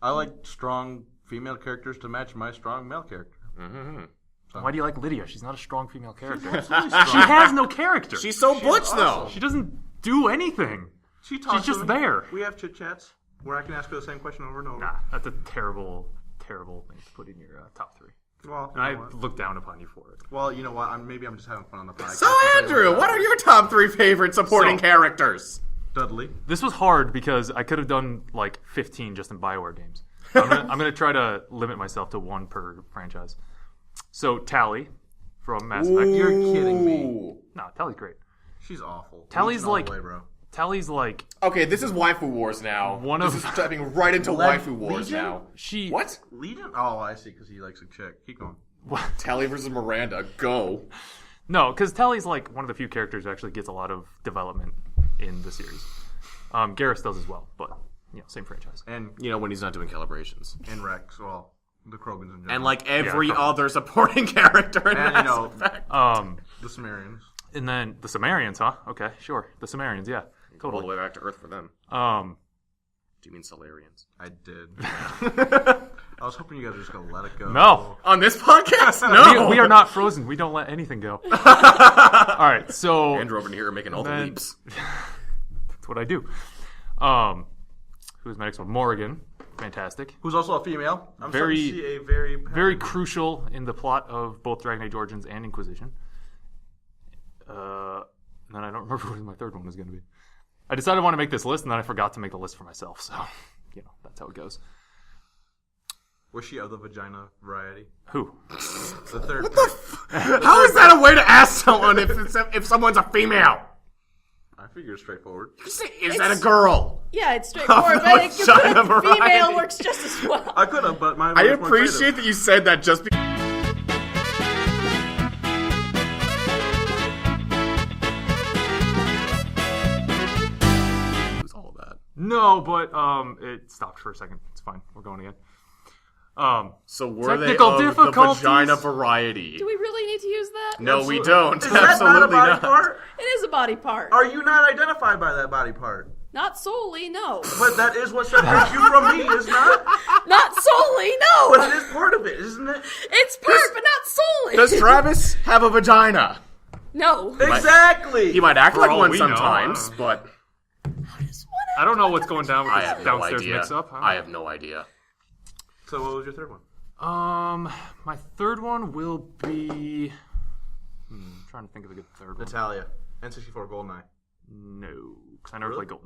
I like strong female characters to match my strong male character. Mm-hmm. why do you like Lydia? She's not a strong female character. Strong. She has no character. She's so butch, though. awesome. She doesn't do anything. She talks She's just to me. there. We have chit chats where I can ask her the same question over and over. Nah, that's a terrible, terrible thing to put in your top 3. Well, And I you know what? look down upon you for it. Well, you know what? Maybe I'm just having fun on the podcast. So, Andrew, what are your top 3 favorite supporting characters? Dudley? This was hard because I could have done like 15 just in BioWare games. I'm gonna try to limit myself to 1 per franchise. So Tally from Mass Effect. You're kidding me. Ooh. No, Tally's great. She's awful. Tally's Legion all like- the way, bro. Tally's like Okay, this is Waifu Wars now. This is stepping right into Waifu Wars Legion? now. she. What? Legion? Oh, I see, because he likes a chick. Keep going. Tally versus Miranda. Go. No, because Tally's like one of the few characters who actually gets a lot of development in the series. Garrus does as well, but same franchise. And You know, when he's not doing calibrations. Rex, well, the Krogans in general. And like every Yeah, other supporting character in And, Mass Effect. the Sumerians. And then the Sumerians, huh? Okay, sure. The Sumerians, yeah, All the totally. way back to Earth for them. Do you mean Solarians? I did. I was hoping you guys were just going to let it go. No. On this podcast? No! We are not frozen. We don't let anything go. All right, so Andrew over here making all the Then- leaps. that's what I do. Who's my next one? Morrigan. Fantastic. Who's also a female. I'm Very- starting to see a very... Very crucial in the plot of both Dragon Age Origins and Inquisition. And then I don't remember what my third one was going to be. I decided I want to make this list, and then I forgot to make the list for myself. So, that's how it goes. Was she of the vagina variety? Who? The third How is that a way to ask someone if someone's a female? I figure it's straightforward. Is that a girl? yeah, it's straightforward. But it could Vagina put female variety. works just as well. I could have, but mine I was more appreciate creative. that you said that just because. All of that. No, but it stopped for a second. It's fine. We're going again. So were they Technical of the difficulties? vagina variety? Do we really need to use that? No, we don't. Is that not a Absolutely body not. part? It is a body part. Are you not identified by that body part? Not solely, no. But that is what separates you from me, is not? Not solely, But no. it is part of it, isn't it? It's part, but not solely. Does Travis have a vagina? No. Exactly. He might act like all one we know. sometimes, but I don't know what's going down with I this have no downstairs idea. mix-up. Huh? I have no idea. So what was your third one? My third one will be... I'm trying to think of a good third one. Natalia. N64 Goldeneye. No, because I never Really? played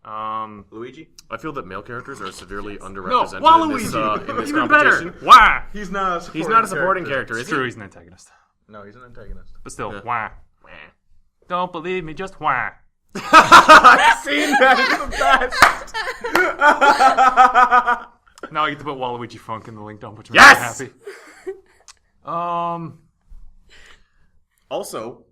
GoldenEye. Luigi? I feel that male characters are severely No, underrepresented Waluigi! in this Even competition. better! Why? He's not a supporting He's not a supporting character, It's is true, he? he's an antagonist. No, he's an antagonist. But still, Yeah. why? Don't believe me, just why? I've seen that. It's the best. Now I get to put Waluigi Funk in the link dump, which makes Yes! me happy. Also,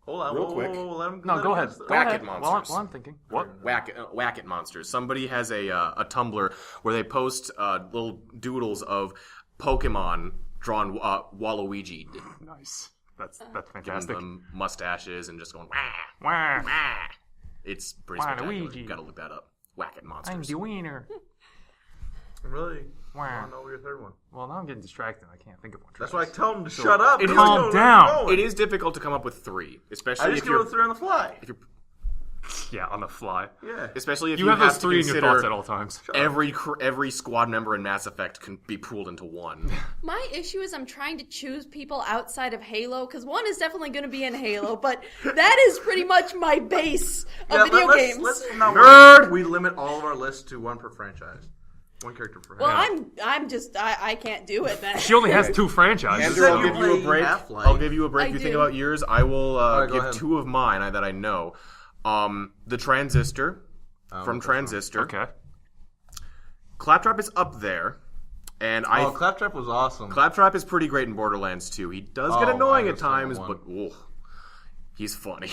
Hold on. Real whoa, quick. whoa, whoa, let him, No, let go him ahead. guess. Go Whack ahead. it, While monsters. I'm thinking. What? Whack it monsters. Somebody has a Tumblr where they post little doodles of Pokemon drawn Waluigi, Nice. That's giving fantastic. them mustaches and just going wah Wah. wah. It's pretty spectacular. Waluigi. You gotta look that up. Whack it I'm monsters. the wiener. Really? Wow. I don't know your third one. Well, now I'm getting distracted. I can't think of one. That's why I tell him to shut up. Calm down. It is difficult to come up with 3, especially I just if give you're it 3 on the fly. Yeah, on the fly. Yeah. especially if You you have those to 3 in your consider thoughts at all times. every squad member in Mass Effect can be pooled into one. My issue is I'm trying to choose people outside of Halo, because one is definitely going to be in Halo, but that is pretty much my base of video games. Let's not we limit all of our lists to 1 per franchise. 1 character per Well, franchise. I'm just I can't do it then. She only has 2 franchises. Andrew, I'll you give you a play break. Half-Life. I'll give you a break. I You do. think about yours. I will right, go give ahead. 2 of mine that I know. The Transistor from Transistor. Okay. Claptrap is up there, and Claptrap was awesome. Claptrap is pretty great in Borderlands 2. He does get Oh, annoying wow, at that's number times, one. but he's funny.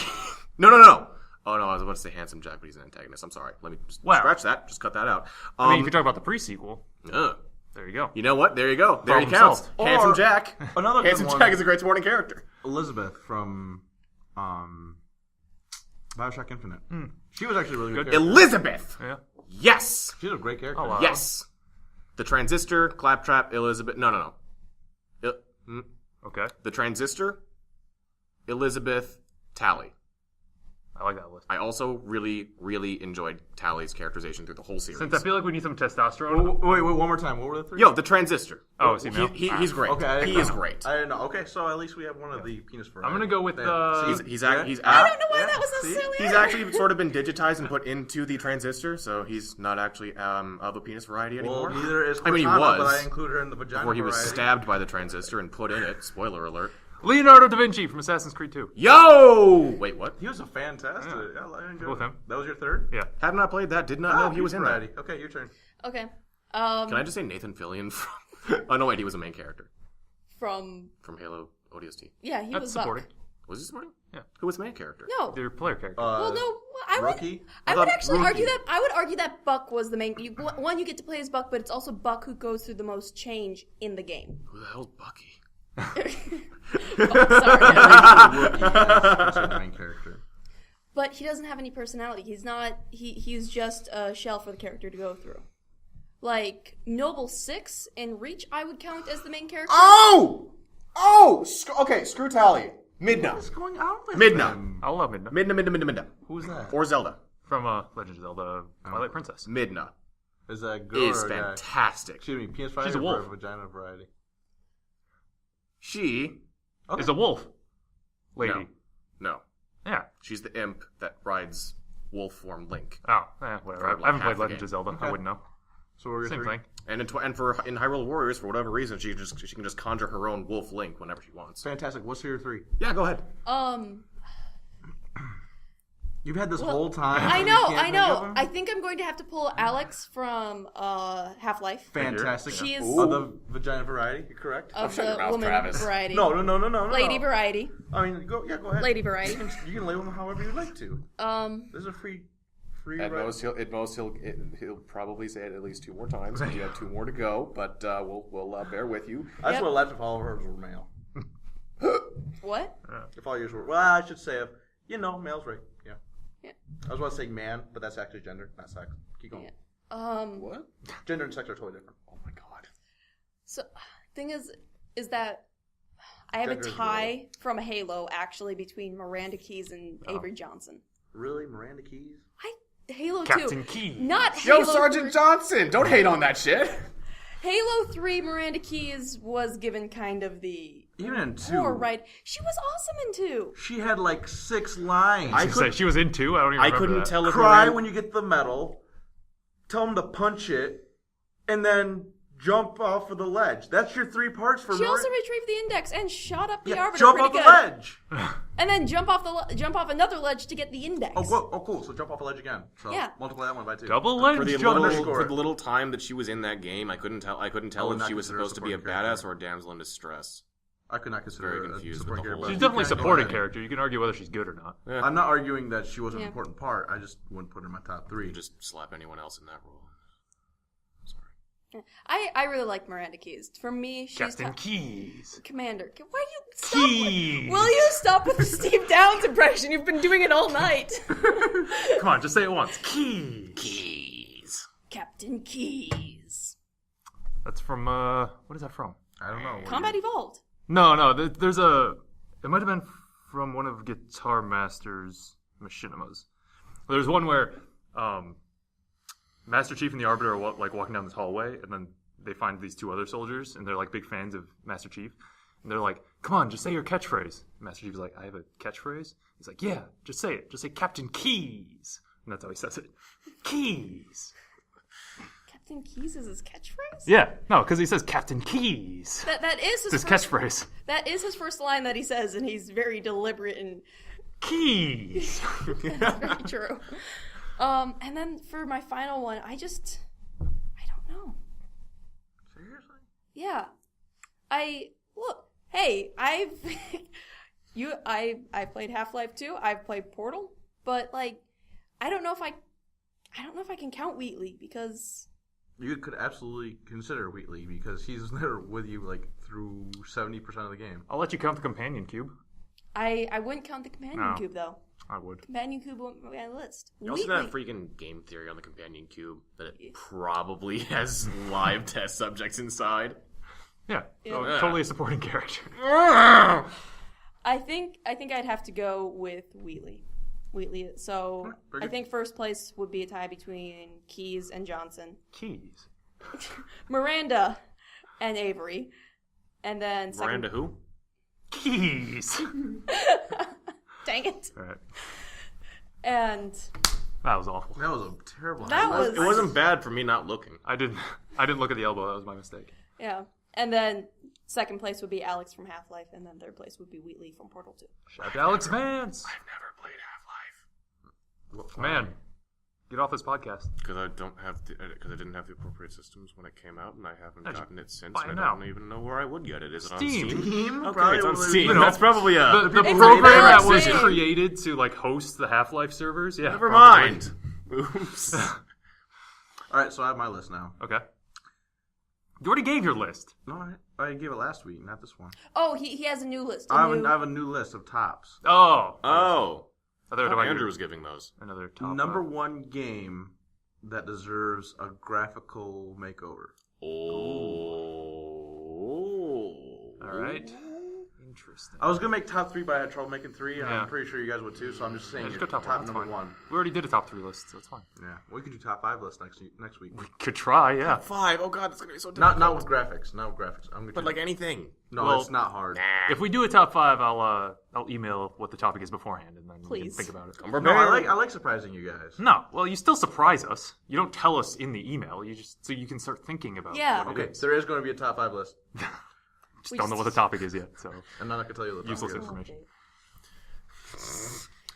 No. Oh no, I was about to say Handsome Jack, but he's an antagonist. I'm sorry. Let me just scratch that. Just cut that out. I mean, if you talk about the pre-sequel, uh, there you go. you know what? There you go. There he Problem counts. solved. Handsome Or Jack. another good Handsome one. Jack is a great supporting character. Elizabeth from Bioshock Infinite. She was actually a really good character. Elizabeth. Yeah. Yes. She's a great character. Oh, wow. Yes. The Transistor, Claptrap, Elizabeth. No. Okay. The Transistor, Elizabeth, Tally. I like that list. I also really, really enjoyed Tally's characterization through the whole series. Since I feel like we need some testosterone. Wait, one more time. What were the 3? Yo, the Transistor. Oh, is he male? He's great. Okay, I didn't he know. is great. I didn't know. Okay, so at least we have one of the penis variety. I'm gonna go with He's I don't know why that was See? necessarily. He's actually sort of been digitized and put into the Transistor, so he's not actually of a penis variety Well, anymore. neither is Cortana, I mean, he but was I include her in the vagina before he was variety. stabbed by the Transistor and put in it. Spoiler alert. Leonardo da Vinci from Assassin's Creed 2. Yo! Wait, what? He was a fantastic. Yeah. I enjoyed Go with him. That was your third? Yeah. Have not played that. Did not know he was in that. variety. Okay, your turn. Okay. Can I just say Nathan Fillion from... oh, no, wait, he was a main character From Halo ODST. yeah, he That's was supporting. Buck. Was he supporting? Yeah. Who was the main character? No. Their player character. Well, no. I would. Rookie? I would actually Rookie. argue that. I would argue that Buck was the main. You get to play as Buck, but it's also Buck who goes through the most change in the game. Who the hell's Bucky? Oh, sorry. Rookie is the main character. But he doesn't have any personality. He's not. He's just a shell for the character to go through. Like Noble 6 and Reach, I would count as the main character. Okay, screw Tally. Midna. What's going on with Midna. him? I love Midna. Midna. Who's that? Or Zelda. From Legend of Zelda Twilight Princess. Midna Is that a girl is or a guy? fantastic. Excuse me, penis variety She's a or wolf. vagina variety? She... Is a wolf. Lady. No. Yeah. She's the imp that rides wolf form Link. Oh, whatever. For, like, I haven't half played the Legend game. of Zelda. I wouldn't know. So what were your Same 3? thing. And in Hyrule Warriors, for whatever reason, she can just conjure her own wolf Link whenever she wants. Fantastic. What's your 3? Yeah, go ahead. You've had this whole time. I You know. can't I think know. of him? I think I'm going to have to pull Alex from Half-Life. Fantastic. She is Of the vagina variety, you're correct? of shut your the mouth, woman Travis. variety. No. Lady variety. I mean, go ahead. Lady variety. You can label them however you like to. Um. There's a free. At most, he'll probably say it at least 2 more times. You have 2 more to go, but we'll bear with you. I just Yep. would have left if all of hers were male. What? If all yours were, well, I should say if males, right? Yeah. Yeah. I was about to say man, but that's actually gender, not sex. Keep going. Yeah. What? Gender and sex are totally different. Oh my god. So, thing is that I have a Gender is tie from Halo actually between Miranda Keys and Avery Johnson. Really, Miranda Keys? Halo Captain 2. Key. Not Yo, Halo Sergeant 3. Johnson! Don't hate on that shit! Halo 3 Miranda Keys was given kind of the Even in 2. poor right. She was awesome in 2. She had like 6 lines. I say she was in 2. I don't even I remember couldn't that. tell if Cry Miranda- when you get the medal, tell him to punch it, and then jump off of the ledge. That's your 3 parts for She also retrieved the index and shot up the arbiter jump pretty off good. the ledge. And then jump off another ledge to get the index. Oh, cool. So jump off a ledge again. So Yeah. multiply that one by 2. Double For the, ledge jump. little time that she was in that game, I couldn't tell would if not she was consider supposed to be a supporting character. badass or a damsel in distress. I could not consider Very her confused a with supporting the whole- character. She's definitely a Okay, go supporting ahead. character. You can argue whether she's good or not. Yeah. I'm not arguing that she wasn't Yeah. an important part. I just wouldn't put her in my top 3. You just slap anyone else in that role. Sorry. I really like Miranda Keys. For me, she's Captain Keys. Commander. Why you stop? Keys. Will you stop with the Steve Downs impression? You've been doing it all night. Come on, just say it once. Keys. Keys. Captain Keys. That's from what is that from? I don't know. Combat Evolved. No. There's a. It might have been from one of Guitar Master's machinimas. There's one where Master Chief and the Arbiter are like walking down this hallway, and then they find these two other soldiers, and they're like big fans of Master Chief, and they're like, "Come on, just say your catchphrase." And Master Chief's like, "I have a catchphrase." He's like, "Yeah, just say it. Just say Captain Keys," and that's how he says it. Keys. Captain Keys is his catchphrase? Yeah, no, because he says Captain Keys. That is It's his catchphrase. That is his first line that he says, and he's very deliberate and Keys. that's very true. And then for my final one, I don't know. Seriously? Yeah. Hey, I've I played Half-Life 2, I've played Portal, but like I don't know if I can count Wheatley because You could absolutely consider Wheatley because he's there with you like through 70% of the game. I'll let you count the companion cube. I wouldn't count the companion No. cube though. I would. Companion cube won't be on my list. You also have that freaking game theory on the companion cube that it probably has live test subjects inside. Yeah. Yeah. Oh, totally a supporting character. I think I'd have to go with Wheatley. So I think first place would be a tie between Keys and Johnson. Keys. Miranda and Avery. And then second... Miranda who? Keys. Dang it. All right. And That was awful. That was a terrible. That was... It wasn't bad for me not looking. I didn't look at the elbow. That was my mistake. Yeah. And then second place would be Alex from Half-Life, and then third place would be Wheatley from Portal 2. Shout out to Alex Vance. I've never played Half-Life. Man, get off this podcast. Because I didn't have the appropriate systems when it came out, and I haven't gotten it since. buy And it I now. don't even know where I would get it. Is it on Steam. Steam? Okay, Probably it's on was- Steam. you know, That's probably The It's program that about was Steam. created to like host the Half-Life servers. Yeah. Never probably. mind. Oops. All right, so I have my list now. Okay. You already gave your list. No, I gave it last week, not this one. Oh, he has a new list. I have a new list of tops. Oh. Oh. I thought Oh, about Andrew was giving those. another top. Number one game that deserves a graphical makeover. Oh. All right. Interesting. I was gonna make top three, but I had trouble making three, and Yeah. I'm pretty sure you guys would too. So I'm just saying, Let's go top one. That's number fine. one. We already did a top 3 list, so it's fine. Yeah, we could do top 5 list next week. Could try, yeah. 5. Oh god, it's gonna be so difficult. Not with graphics. Not with graphics. I'm gonna But like anything. no, Well, it's not hard. If we do a top 5, I'll email what the topic is beforehand, and then we can Please. think about it. No, I like surprising you guys. No, well, you still surprise us. You don't tell us in the email. You just so you can start thinking about. Yeah. What it Okay, is. there is going to be a top 5 list. Just don't know what the topic is yet. So I'm not gonna tell you the useless topic is. information.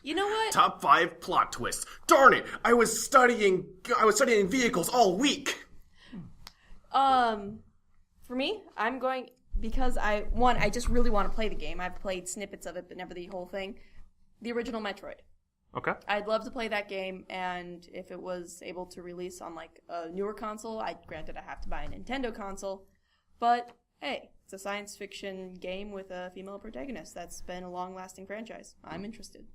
You know what? Top 5 plot twists. Darn it! I was studying vehicles all week. For me, I'm going because I just really want to play the game. I've played snippets of it, but never the whole thing. The original Metroid. Okay. I'd love to play that game, and if it was able to release on like a newer console, granted I have to buy a Nintendo console, but hey, it's a science fiction game with a female protagonist. That's been a long-lasting franchise. I'm interested.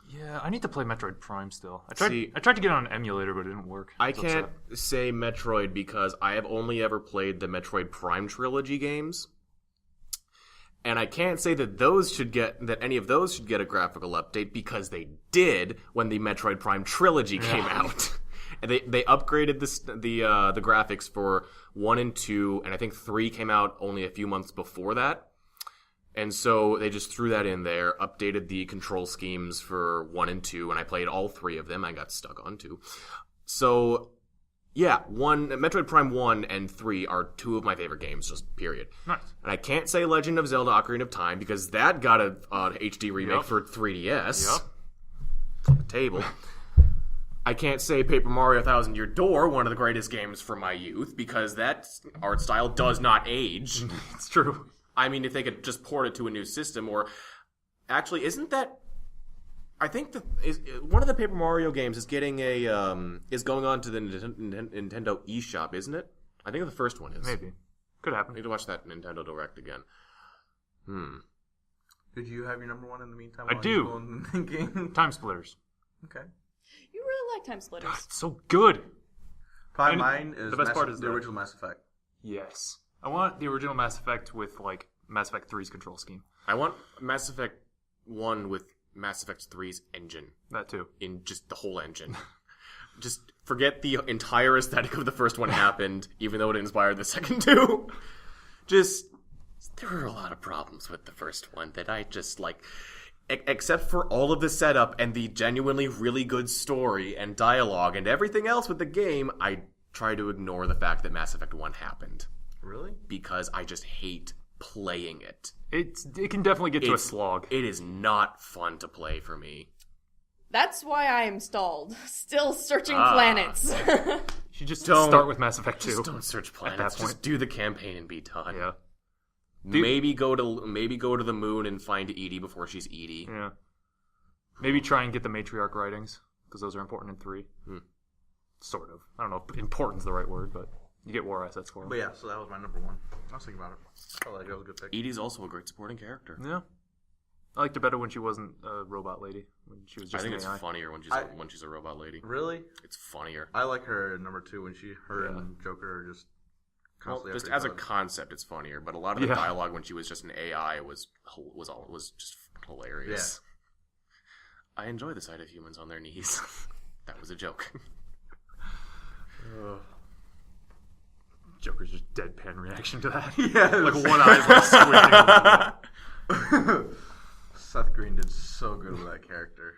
Yeah, I need to play Metroid Prime still. I tried to get it on an emulator, but it didn't work. I So can't upset. say Metroid because I have only ever played the Metroid Prime trilogy games. And I can't say that any of those should get a graphical update because they did when the Metroid Prime trilogy came out. And they upgraded the graphics for 1 and 2, and I think 3 came out only a few months before that. And so they just threw that in there, updated the control schemes for 1 and 2, and I played all 3 of them. I got stuck on 2. So, yeah, Metroid Prime 1 and 3 are 2 of my favorite games, just period. Nice. And I can't say Legend of Zelda Ocarina of Time because that got a HD remake Yep. for 3DS. Yep. It's on the table. I can't say Paper Mario 1,000 Year Door, one of the greatest games from my youth, because that art style does not age. It's true. I mean, if they could just port it to a new system, or actually, isn't that? I think one of the Paper Mario games is getting is going on to the Nintendo eShop, isn't it? I think the first one is. Maybe. Could I happen. need to watch that Nintendo Direct again. Did you have your number one in the meantime? I while do. you go in thinking? Time Splitters. Okay. You really like Time Splitters. It's so good. Probably And mine is the best part is the that- original Mass Effect. Yes. I want the original Mass Effect with, like, Mass Effect 3's control scheme. I want Mass Effect 1 with Mass Effect 3's engine. That too. In just the whole engine. Just forget the entire aesthetic of the first one happened, even though it inspired the second two. Just, there were a lot of problems with the first one that I just, like, except for all of the setup and the genuinely really good story and dialogue and everything else with the game, I try to ignore the fact that Mass Effect 1 happened. Really? Because I just hate playing it. It can definitely get to a slog. It is not fun to play for me. That's why I am stalled. Still searching planets. You should just start with Mass Effect 2. Just don't search planets. Just do the campaign and be done. Yeah. Maybe go to the moon and find Edie before she's Edie. Yeah. Maybe try and get the matriarch writings, because those are important in 3. Sort of. I don't know if important's the right word, but you get war assets for them. But yeah, so that was my number 1. I was thinking about it. I felt like that was a good pick. Edie's also a great supporting character. Yeah. I liked her better when she wasn't a robot lady. When she was just I think an it's AI. funnier when she's a robot lady. Really? It's funnier. I like her at number 2 when her and Joker are just constantly Just after as each a other. concept, it's funnier. But a lot of the dialogue when she was just an AI was just hilarious. Yeah. I enjoy the sight of humans on their knees. That was a joke. Joker's just deadpan reaction to that. Yeah, like one eye was squinting. Seth Green did so good with that character.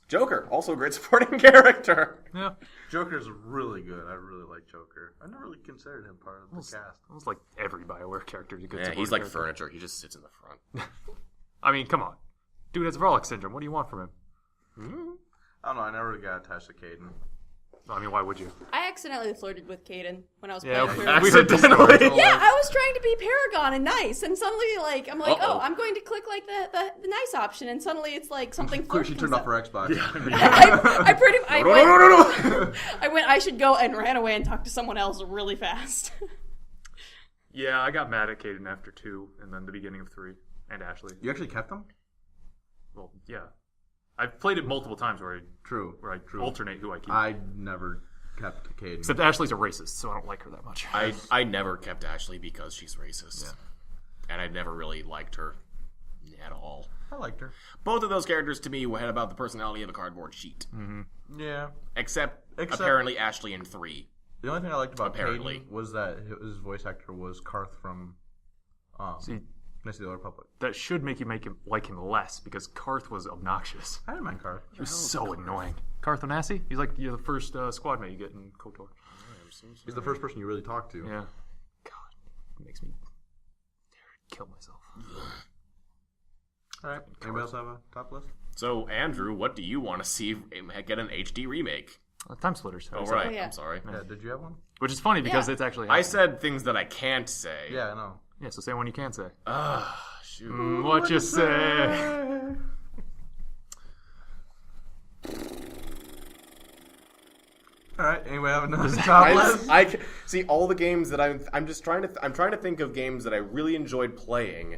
Joker, also a great supporting character. Yeah. Joker's really good. I really like Joker. I never really considered him part of the cast. Almost like every BioWare character is a good Yeah, supporting he's like character. furniture. He just sits in the front. I mean, come on. Dude has Verloc syndrome. What do you want from him? I don't know. I never really got attached to Caden. I mean, why would you? I accidentally flirted with Caden when I was Yeah, playing. we heard this story. Yeah, I was trying to be Paragon and nice, and suddenly, like, I'm like, Uh-oh. I'm going to click, like, the nice option, and suddenly it's, like, something Quick, she flirty turned comes off her Xbox. I went, I should go, and ran away and talked to someone else really fast. Yeah, I got mad at Caden after 2, and then the beginning of 3, and Ashley. You actually kept them? Well, yeah. I've played it multiple times where I True. alternate who I keep. I never kept Caden. Except Ashley's a racist, so I don't like her that much. I never kept Ashley because she's racist. Yeah. And I never really liked her at all. I liked her. Both of those characters to me had about the personality of a cardboard sheet. Mm-hmm. Yeah. Except apparently Ashley in 3. The only thing I liked about Apparently. Caden was that his voice actor was Karth from See, Knights of the Old Republic. that should make you like him less, because Karth was obnoxious. I didn't mind Karth. He was so annoying. Karth Onassi? He's like the first squad mate you get in KOTOR. He's the first person you really talk to. Yeah. God, it makes me kill myself. All right. Anybody else have a top list? So, Andrew, what do you want to see get an HD remake? Time Splitters. Oh, right. Oh, yeah. I'm sorry. Yeah. Did you have one? Which is funny because Yeah. it's actually I happening. said things that I can't say. Yeah, I know. Yeah, so say one you can say. Shoot. What you say? All right. Anybody have another top list? I see all the games that I'm just trying to think of games that I really enjoyed playing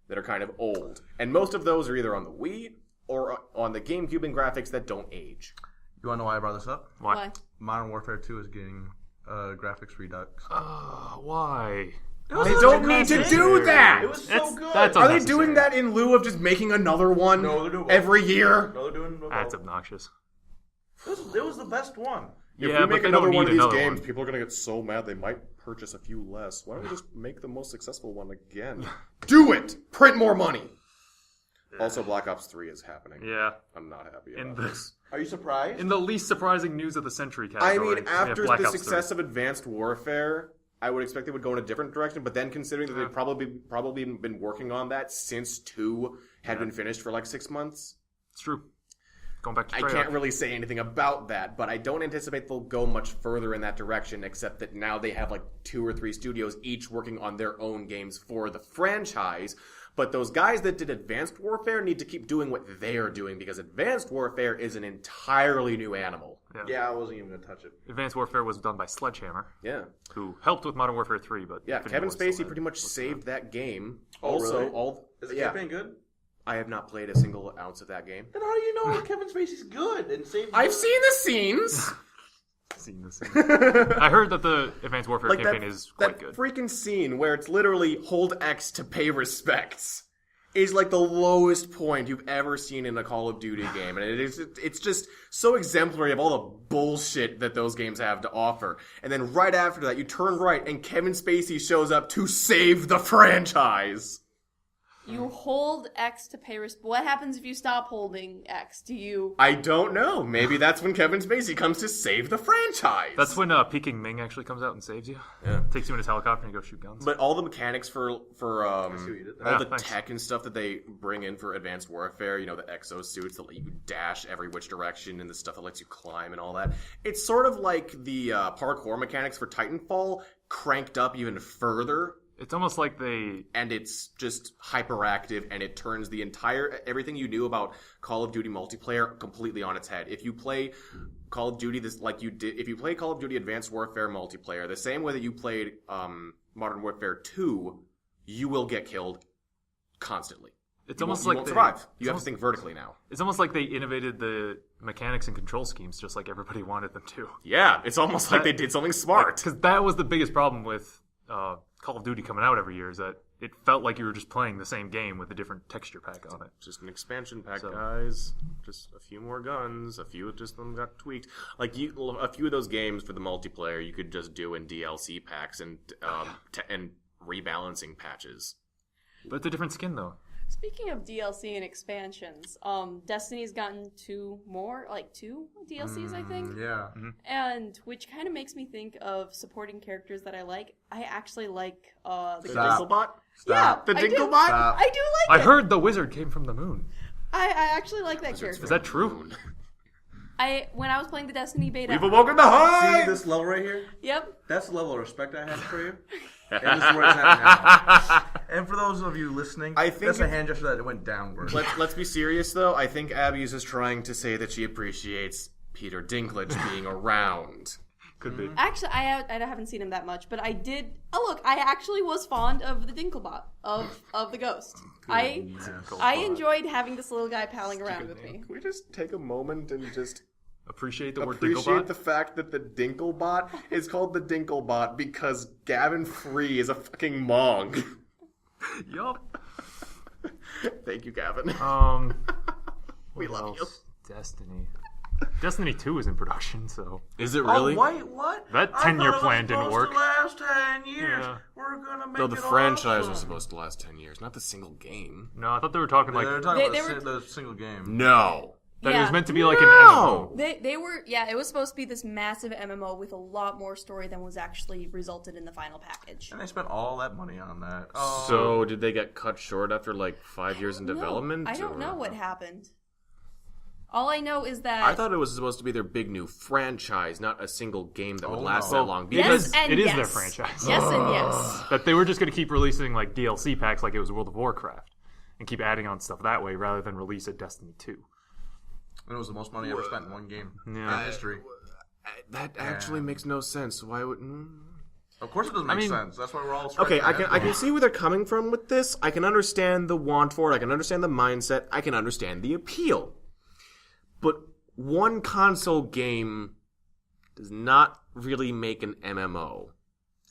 that are kind of old, and most of those are either on the Wii or on the GameCube in graphics that don't age. You want to know why I brought this up? Why? Modern Warfare 2 is getting graphics redux. Why? They don't need to do that. It was so That's- good. that's Are they unnecessary. doing that in lieu of just making another one No, they're doing both. every year? No, they're doing That's obnoxious. It was the best one. If Yeah, we but make they another don't one need of these another games, one. people are going to get so mad they might purchase a few less. Why don't we just make the most successful one again? Do it! Print more money! Also, Black Ops 3 is happening. Yeah. I'm not happy In about the this. Are you surprised? in the least surprising news of the century I category. mean, we have after Black the Ops success 3. of Advanced Warfare, I would expect they would go in a different direction, but then considering that they've probably been working on that since 2 had been finished for like 6 months, It's true. Going back to I Treyarch. can't really say anything about that, but I don't anticipate they'll go much further in that direction, except that now they have like 2 or 3 studios each working on their own games for the franchise. But those guys that did Advanced Warfare need to keep doing what they're doing, because Advanced Warfare is an entirely new animal. Yeah, I wasn't even going to touch it. Advanced Warfare was done by Sledgehammer, Yeah. who helped with Modern Warfare 3, but Yeah, didn't Kevin was Spacey still pretty much saved that game. Oh, Also, really? Is the campaign good? I have not played a single ounce of that game. Then how do you know that Kevin Spacey's good and saved? I've seen the scenes. seen this. I heard that the Advanced Warfare campaign is quite good. That freaking scene where it's literally hold X to pay respects is like the lowest point you've ever seen in a Call of Duty game. And it's just so exemplary of all the bullshit that those games have to offer. And then right after that, you turn right and Kevin Spacey shows up to save the franchise. You hold X to pay respect. What happens if you stop holding X? Do you... I don't know. Maybe that's when Kevin Spacey comes to save the franchise. That's when Peking Ming actually comes out and saves you. Yeah. Takes you in his helicopter and you go shoot guns. But all the mechanics for all the thanks. tech and stuff that they bring in for Advanced Warfare, you know, the exosuits that let you dash every which direction and the stuff that lets you climb and all that. It's sort of like the parkour mechanics for Titanfall cranked up even further. It's almost like they... And it's just hyperactive, and it turns the entire... Everything you knew about Call of Duty multiplayer completely on its head. If you play Call of Duty if you play Call of Duty Advanced Warfare multiplayer, the same way that you played Modern Warfare 2, you will get killed constantly. It's you almost won't like survive. You have to think vertically now. It's almost like they innovated the mechanics and control schemes just like everybody wanted them to. Yeah, it's almost like they did something smart. Because that was the biggest problem with... Call of Duty coming out every year is that it felt like you were just playing the same game with a different texture pack on it. Just an expansion pack, guys. Just a few more guns. A few of just them got tweaked. Like a few of those games for the multiplayer, you could just do in DLC packs and rebalancing patches. But it's a different skin, though. Speaking of DLC and expansions, Destiny's gotten two DLCs, I think. Yeah. Mm-hmm. And which kind of makes me think of supporting characters that I like. I actually like the Dinklebot? Stop. Yeah, The I do. Dinklebot? Stop. I do like I it. heard the wizard came from the moon. I actually like that character. Is that true? When I was playing the Destiny beta. We've awoken the hive! See this level right here? Yep. That's the level of respect I have for you. And this is where it's at now. And for those of you listening, I think that's a hand gesture that it went downward. Let's be serious, though. I think Abby is just trying to say that she appreciates Peter Dinklage being around. Could be. Actually, I haven't seen him that much, but I did. Oh, look, I actually was fond of the Dinklebot, of the ghost. I enjoyed having this little guy palling around with me. Can we just take a moment and just... Appreciate the word appreciate Dinklebot? the fact that the Dinklebot is called the Dinklebot because Gavin Free is a fucking Mong. Yup. Thank you, Gavin. We what love else? Destiny. Destiny 2 is in production, so... Is it Oh, wait, what? That I 10-year thought it plan was didn't supposed work. to last 10 years. Yeah. We're gonna make No, the it franchise awesome. was supposed to last 10 years, not the single game. No, I thought they were talking like... They were talking They about were- the single game. No. That it was meant to be like No! an MMO. They were, it was supposed to be this massive MMO with a lot more story than was actually resulted in the final package. And they spent all that money on that. Oh. So, did they get cut short after like 5 years in development? I don't or- know what happened. All I know is that... I thought it was supposed to be their big new franchise, not a single game that would last no. that long. yes Because and it is yes. their franchise. Yes and yes. That they were just going to keep releasing like DLC packs like it was World of Warcraft. And keep adding on stuff that way rather than release a Destiny 2. And it was the most money ever spent in one game Yeah. in history. That actually makes no sense. Why would... Of course it doesn't make sense. That's why we're all Okay, scratching I can see where they're coming from with this. I can understand the want for it. I can understand the mindset. I can understand the appeal. But one console game does not really make an MMO.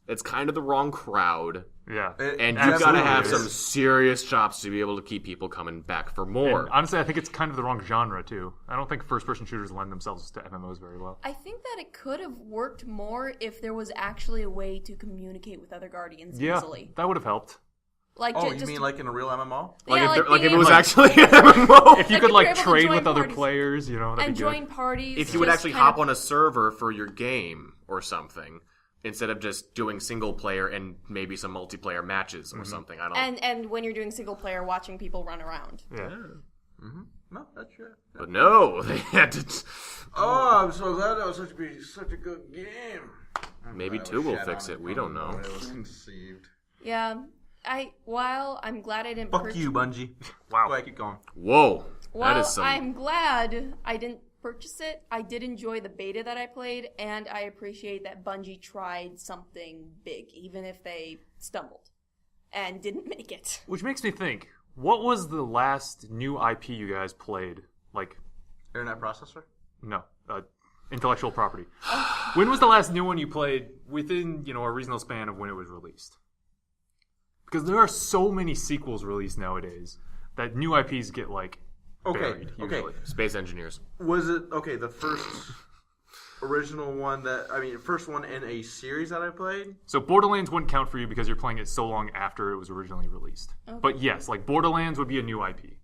It's kind of the wrong crowd. Yeah. And Absolutely you've got to have is. some serious chops to be able to keep people coming back for more. And honestly, I think it's kind of the wrong genre, too. I don't think first-person shooters lend themselves to MMOs very well. I think that it could have worked more if there was actually a way to communicate with other Guardians Yeah, easily. that would have helped. Like, Oh, just you mean like in a real MMO? Like if it was being actually an MMO. If you Like, could, if like, you're able to trade join with other parties players, you know, that'd and be good. join parties. If you would just actually kind hop of- on a server for your game or something, instead of just doing single player and maybe some multiplayer matches or something. I don't. and when you're doing single player, watching people run around. Yeah. No, that's true. But no, they had to. Oh, I'm so glad that was such a good game. Maybe That 2 was will shat fix on it. We don't know. It was conceived. Yeah. While I'm glad I didn't Fuck you, Bungie. Wow. Go ahead, keep going. Whoa, that While is some. I'm glad I didn't purchase it, I did enjoy the beta that I played, and I appreciate that Bungie tried something big, even if they stumbled and didn't make it. Which makes me think, what was the last new IP you guys played? Like, Internet processor? no, intellectual property. When was the last new one you played within, a reasonable span of when it was released? Because there are so many sequels released nowadays that new IPs get, buried, usually. Space Engineers. Was it, the first original one first one in a series that I played? So Borderlands wouldn't count for you because you're playing it so long after it was originally released. Okay. But yes, Borderlands would be a new IP.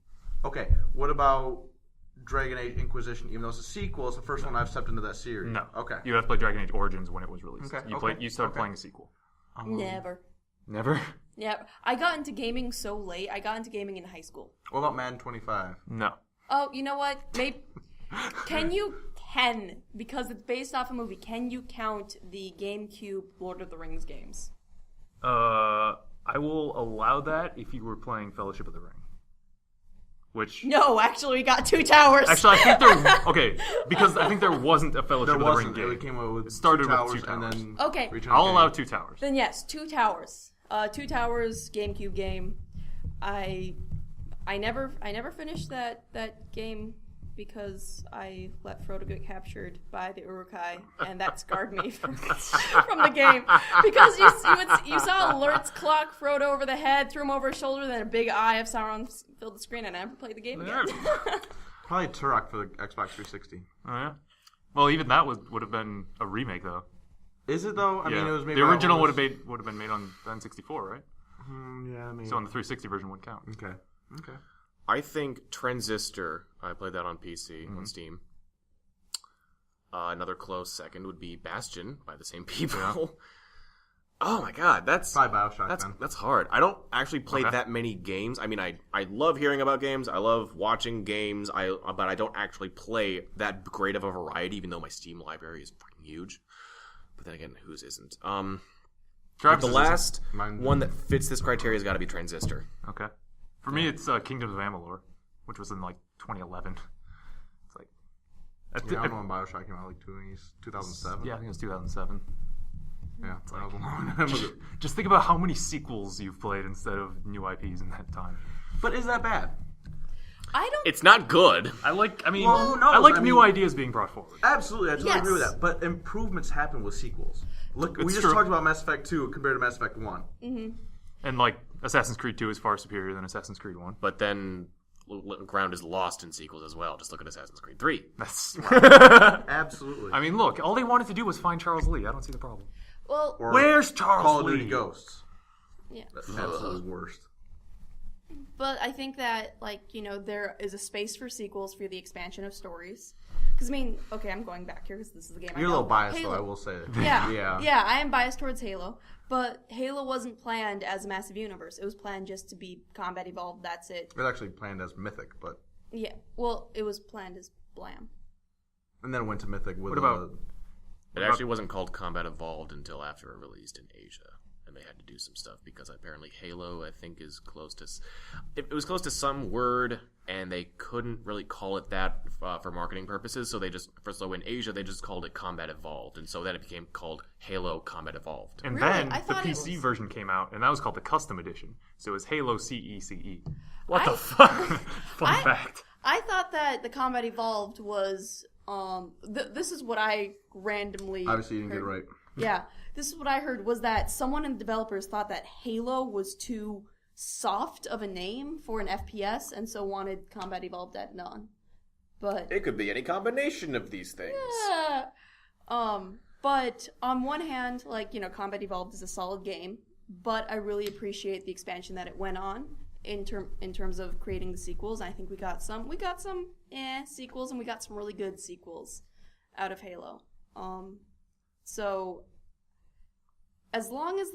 Okay, what about Dragon Age Inquisition? Even though it's a sequel, it's the first one I've stepped into that series. No. Okay. You have to play Dragon Age Origins when it was released. Okay. You started playing a sequel. Never. Never? Yeah, I got into gaming so late. I got into gaming in high school. What about Madden 25? No. Oh, you know what? Maybe because it's based off a movie, can you count the GameCube Lord of the Rings games? I will allow that if you were playing Fellowship of the Ring. Which... No, actually, we got 2 towers. Actually, I think there... Okay, because I think there wasn't a Fellowship of the Ring game. It came out with started two towers with 2 towers. And then okay. I'll allow 2 towers. Then yes, 2 towers. 2 towers, GameCube game. I never finished that game because I let Frodo get captured by the Uruk-hai, and that scarred me from the game. Because you saw alerts clock Frodo over the head, threw him over his shoulder, then a big eye of Sauron filled the screen, and I never played the game again. Probably Turok for the Xbox 360. Oh, yeah? Well, even that would have been a remake, though. Is it, though? I mean, it was made the original would have been made on the N64, right? Yeah, I mean... So on the 360 version wouldn't count. Okay. I think Transistor, I played that on PC, on Steam. Another close second would be Bastion by the same people. Yeah. Oh my god, that's... Probably Bioshock, then. That's hard. I don't actually play that many games. I mean, I love hearing about games. I love watching games. But I don't actually play that great of a variety, even though my Steam library is fucking huge. But then again, whose isn't? The last one that fits this criteria has got to be Transistor. Okay. For me, it's Kingdoms of Amalur, which was in 2011. It's like I don't know when Bioshock came out, 2007. Yeah, I think it was 2007. Yeah, it's like, just think about how many sequels you've played instead of new IPs in that time. But is that bad? I don't. It's not good. I who knows? New ideas being brought forward. Absolutely, I totally agree with that. But improvements happen with sequels. Look, we just talked about Mass Effect 2 compared to Mass Effect 1. Mm-hmm. And Assassin's Creed 2 is far superior than Assassin's Creed 1. But then ground is lost in sequels as well. Just look at Assassin's Creed 3. That's absolutely. I mean, look, all they wanted to do was find Charles Lee. I don't see the problem. Well, where's Charles Call of Lee? Duty Ghosts. Yeah. That's absolutely worst. But I think that, there is a space for sequels for the expansion of stories. Because, I'm going back here because this is the game I know. You're a little biased, Halo. though, I will say. Yeah, I am biased towards Halo. But Halo wasn't planned as a massive universe. It was planned just to be Combat Evolved, that's it. It was actually planned as Mythic, but... Yeah, well, it was planned as Blam. And then it went to Mythic with... It actually wasn't called Combat Evolved until after it released in Asia. And they had to do some stuff because apparently Halo, I think, is close to... It was close to some word, and they couldn't really call it that for marketing purposes, so they just... So in Asia, they just called it Combat Evolved, and so then it became called Halo Combat Evolved. And then the PC version came out, and that was called the Custom Edition. So it was Halo CECE. What the fuck? Fun fact. I thought that the Combat Evolved was... this is what I randomly... Obviously, you didn't get it right. Yeah. This is what I heard, was that someone in the developers thought that Halo was too soft of a name for an FPS, and so wanted Combat Evolved added on. But it could be any combination of these things. Yeah. But on one hand, Combat Evolved is a solid game, but I really appreciate the expansion that it went on in terms of creating the sequels. I think we got some sequels, and we got some really good sequels out of Halo. So as long as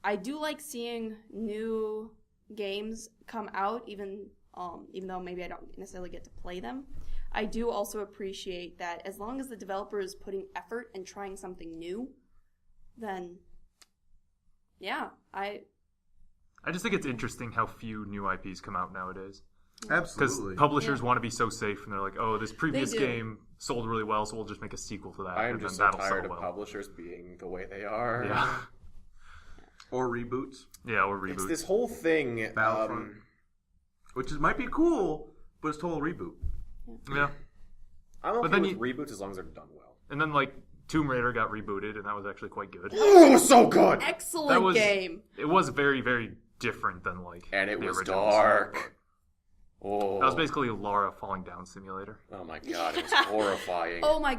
I do like seeing new games come out, even though maybe I don't necessarily get to play them. I do also appreciate that as long as the developer is putting effort and trying something new, then yeah, I just think it's interesting how few new IPs come out nowadays. Absolutely. Because publishers want to be so safe, and they're like, oh, this previous game sold really well, so we'll just make a sequel to that. I am just so tired of publishers being the way they are. Yeah. Or reboots. Yeah, or reboots. It's this whole thing. Battlefront. Which might be cool, but it's total reboot. Yeah. I don't know if reboots as long as they're done well. And then like Tomb Raider got rebooted, and that was actually quite good. Oh, it was so good. Excellent game. It was very, very different than like. And it the was originals. dark. Oh. That was basically Lara falling down simulator. Oh my god, it was horrifying. Oh my!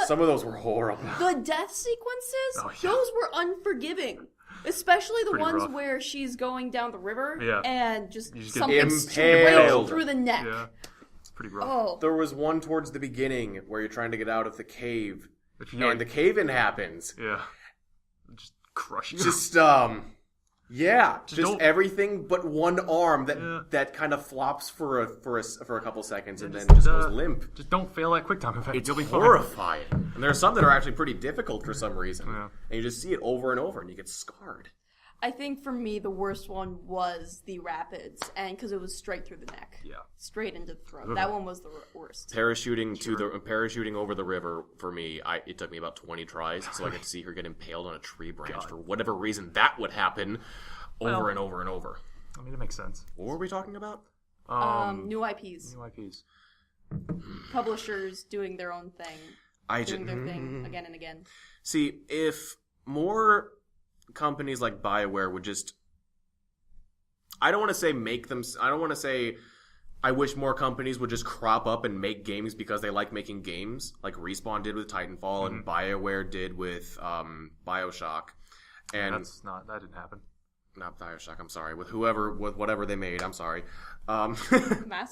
Some of those were horrible. The death sequences, Oh, yeah. those were unforgiving. Especially the Pretty ones rough. where she's going down the river Yeah. and just You just get something straight impaled. through the neck. Yeah, it's pretty rough. Oh, There was one towards the beginning where you're trying to get out of the cave, If you and the cave-in happens. yeah, just crush you. Just just don't- everything but one arm that Yeah. that kind of flops for a couple seconds and then just, just goes limp. Just don't fail that quick time event. It's You'll be fine. horrifying. And there are some that are actually pretty difficult for some reason. Yeah. And you just see it over and over and you get scarred. I think for me the worst one was the rapids, and because it was straight through the neck, Yeah. straight into the throat. That one was the worst. Parachuting over the river for me, it took me about 20 tries, so I get to see her get impaled on a tree branch for whatever reason that would happen over and over and over. I mean, it makes sense. What were we talking about? New IPs, New IPs. publishers doing their own thing, doing their thing again and again. See, if more companies like BioWare would just... I don't want to say make them... I don't want to say... I wish more companies would just crop up and make games because they like making games, like Respawn did with Titanfall and BioWare did with Bioshock. And That didn't happen. not Bioshock, I'm sorry. With whatever they made, I'm sorry. Mass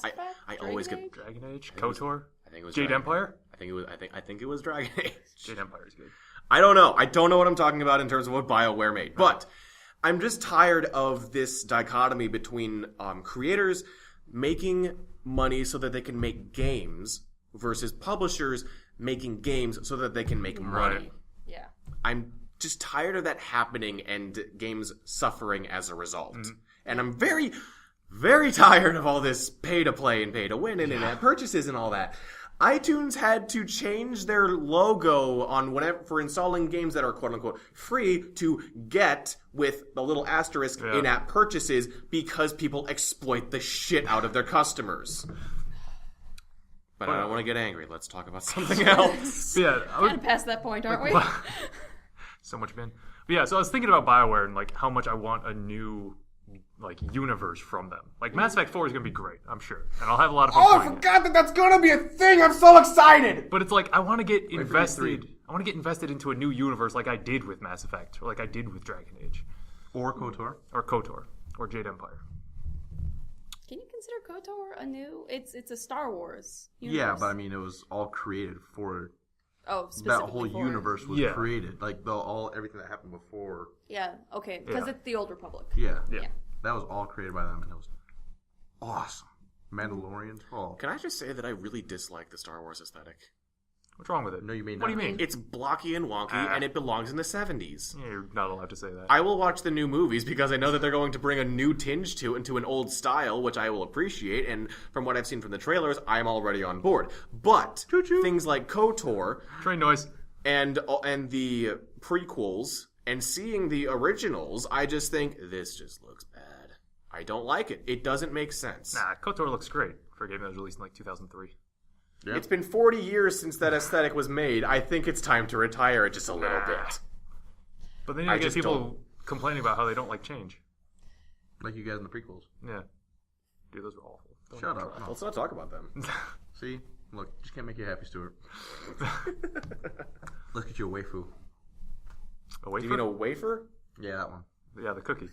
Effect. I always Dragon get... Age? Dragon Age, KOTOR, I think it was Jade Dragon- Empire. I think it was Dragon Age. Jade Empire is good. I don't know. I don't know what I'm talking about in terms of what BioWare made. But I'm just tired of this dichotomy between creators making money so that they can make games versus publishers making games so that they can make money. Right. Yeah. I'm just tired of that happening and games suffering as a result. And I'm very, very tired of all this pay to play and pay to win and in-app purchases and all that. iTunes had to change their logo on whatever for installing games that are quote unquote free to get with the little asterisk in-app purchases because people exploit the shit out of their customers. But I don't want to get angry. Let's talk about something else. Yeah, Kind of past that point, aren't we? so much been. But yeah, so I was thinking about BioWare and like how much I want a new like universe from them. Like Mass Effect 4 is gonna be great, I'm sure, and I'll have a lot of fun. Oh, I playing it. forgot that's gonna be a thing. I'm so excited. But it's like I want to get invested. I want to get invested into a new universe, like I did with Mass Effect, or like I did with Dragon Age, Or KOTOR. or KOTOR, or Jade Empire. Can you consider KOTOR a new? It's a Star Wars. Yeah, Universe. but I mean, it was all created for Oh, that specifically whole for it. universe was Yeah. created. Like everything that happened before. Yeah. Okay. Because Yeah. it's the Old Republic. Yeah. Yeah. That was all created by them, and it was awesome. Mandalorians. Oh, Can I just say that I really dislike the Star Wars aesthetic? What's wrong with it? No, you may What do you not. mean? It's blocky and wonky, and it belongs in the 70s. Yeah, you're not allowed to say that. I will watch the new movies because I know that they're going to bring a new tinge to it into an old style, which I will appreciate. And from what I've seen from the trailers, I'm already on board. But things like KOTOR Train noise. and the prequels and seeing the originals, I just think this just looks bad. I don't like it. It doesn't make sense. Nah, KOTOR looks great for a game that was released in like 2003. Yeah. It's been 40 years since that aesthetic was made. I think it's time to retire it just a little bit. But then you I get just people don't. complaining about how they don't like change. Like you guys in the prequels. Yeah. Dude, those were awful. Don't Shut even up. try. No. Let's not talk about them. See? Look, just can't make you happy, Stuart. Let's get you a waifu. A wafer? Do you mean a wafer? Yeah, that one. Yeah, the cookie.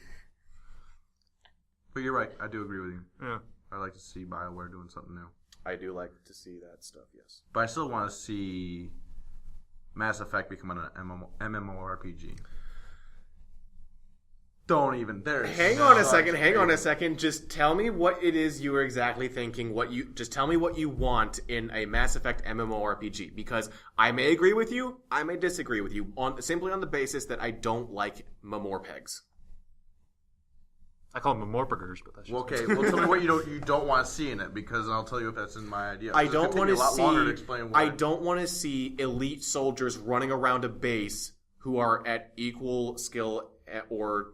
But you're right. I do agree with you. Yeah. I'd like to see BioWare doing something new. I do like to see that stuff, yes. But I still want to see Mass Effect become an MMORPG. Don't even. Hang on a second. Just tell me what it is you were exactly thinking. Just tell me what you want in a Mass Effect MMORPG. Because I may agree with you, I may disagree with you, simply on the basis that I don't like Mamorpegs. I call them Morpurgers, but that's just Well, okay, well, tell me what you don't want to see in it, because I'll tell you if that's in my idea. I It's don't gonna want take to me a lot longer to see. explain why. I don't want to see elite soldiers running around a base who are at equal skill or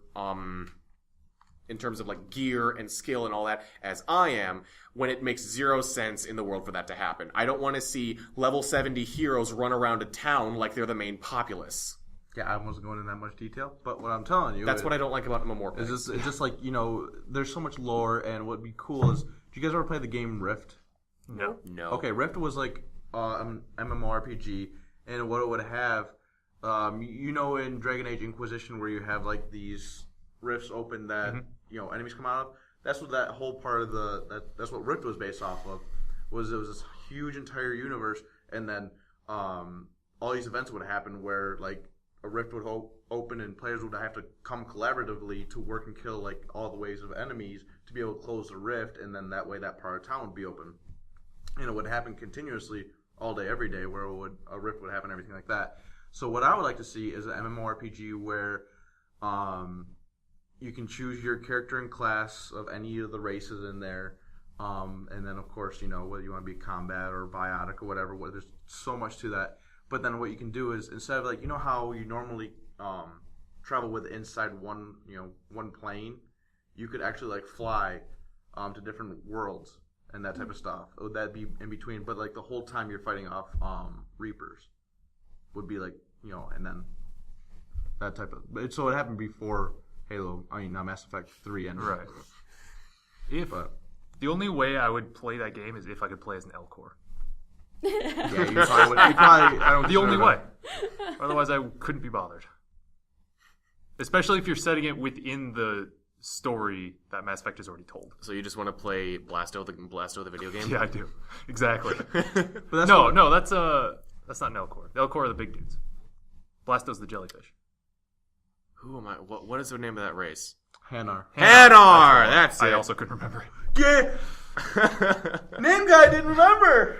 in terms of like gear and skill and all that as I am, when it makes zero sense in the world for that to happen. I don't want to see level 70 heroes run around a town like they're the main populace. Yeah, I wasn't going into that much detail, but what I'm telling you... That's what I don't like about MMORPG. It's just like, there's so much lore, and what would be cool is... Do you guys ever play the game Rift? No. Okay, Rift was like an MMORPG, and what it would have... in Dragon Age Inquisition where you have like these rifts open that enemies come out of. That's what that whole part of that's what Rift was based off of. It was this huge entire universe, and then all these events would happen where like a rift would open and players would have to come collaboratively to work and kill like all the waves of enemies to be able to close the rift, and then that way that part of town would be open. And it would happen continuously all day, every day, where a rift would happen, everything like that. So what I would like to see is an MMORPG where you can choose your character and class of any of the races in there, and then of course whether you want to be combat or biotic or whatever. There's so much to that. But then what you can do is instead of like how you normally travel with inside one plane, you could actually like fly to different worlds and that type of stuff. That'd be in between, but like the whole time you're fighting off Reapers. Would be like, and then that type of... So it happened before Mass Effect 3 ended. Right. The only way I would play that game is if I could play as an Elcor. Yeah, you probably would. I don't the only way. Otherwise, I couldn't be bothered. Especially if you're setting it within the story that Mass Effect has already told. So you just want to play Blasto the video game? Yeah, I do. Exactly. But that's That's not an Elcor. The Elcor are the big dudes. Blasto's the jellyfish. Who am I? What is the name of that race? Hanar. That's it. I also couldn't remember. Yeah. Name guy didn't remember.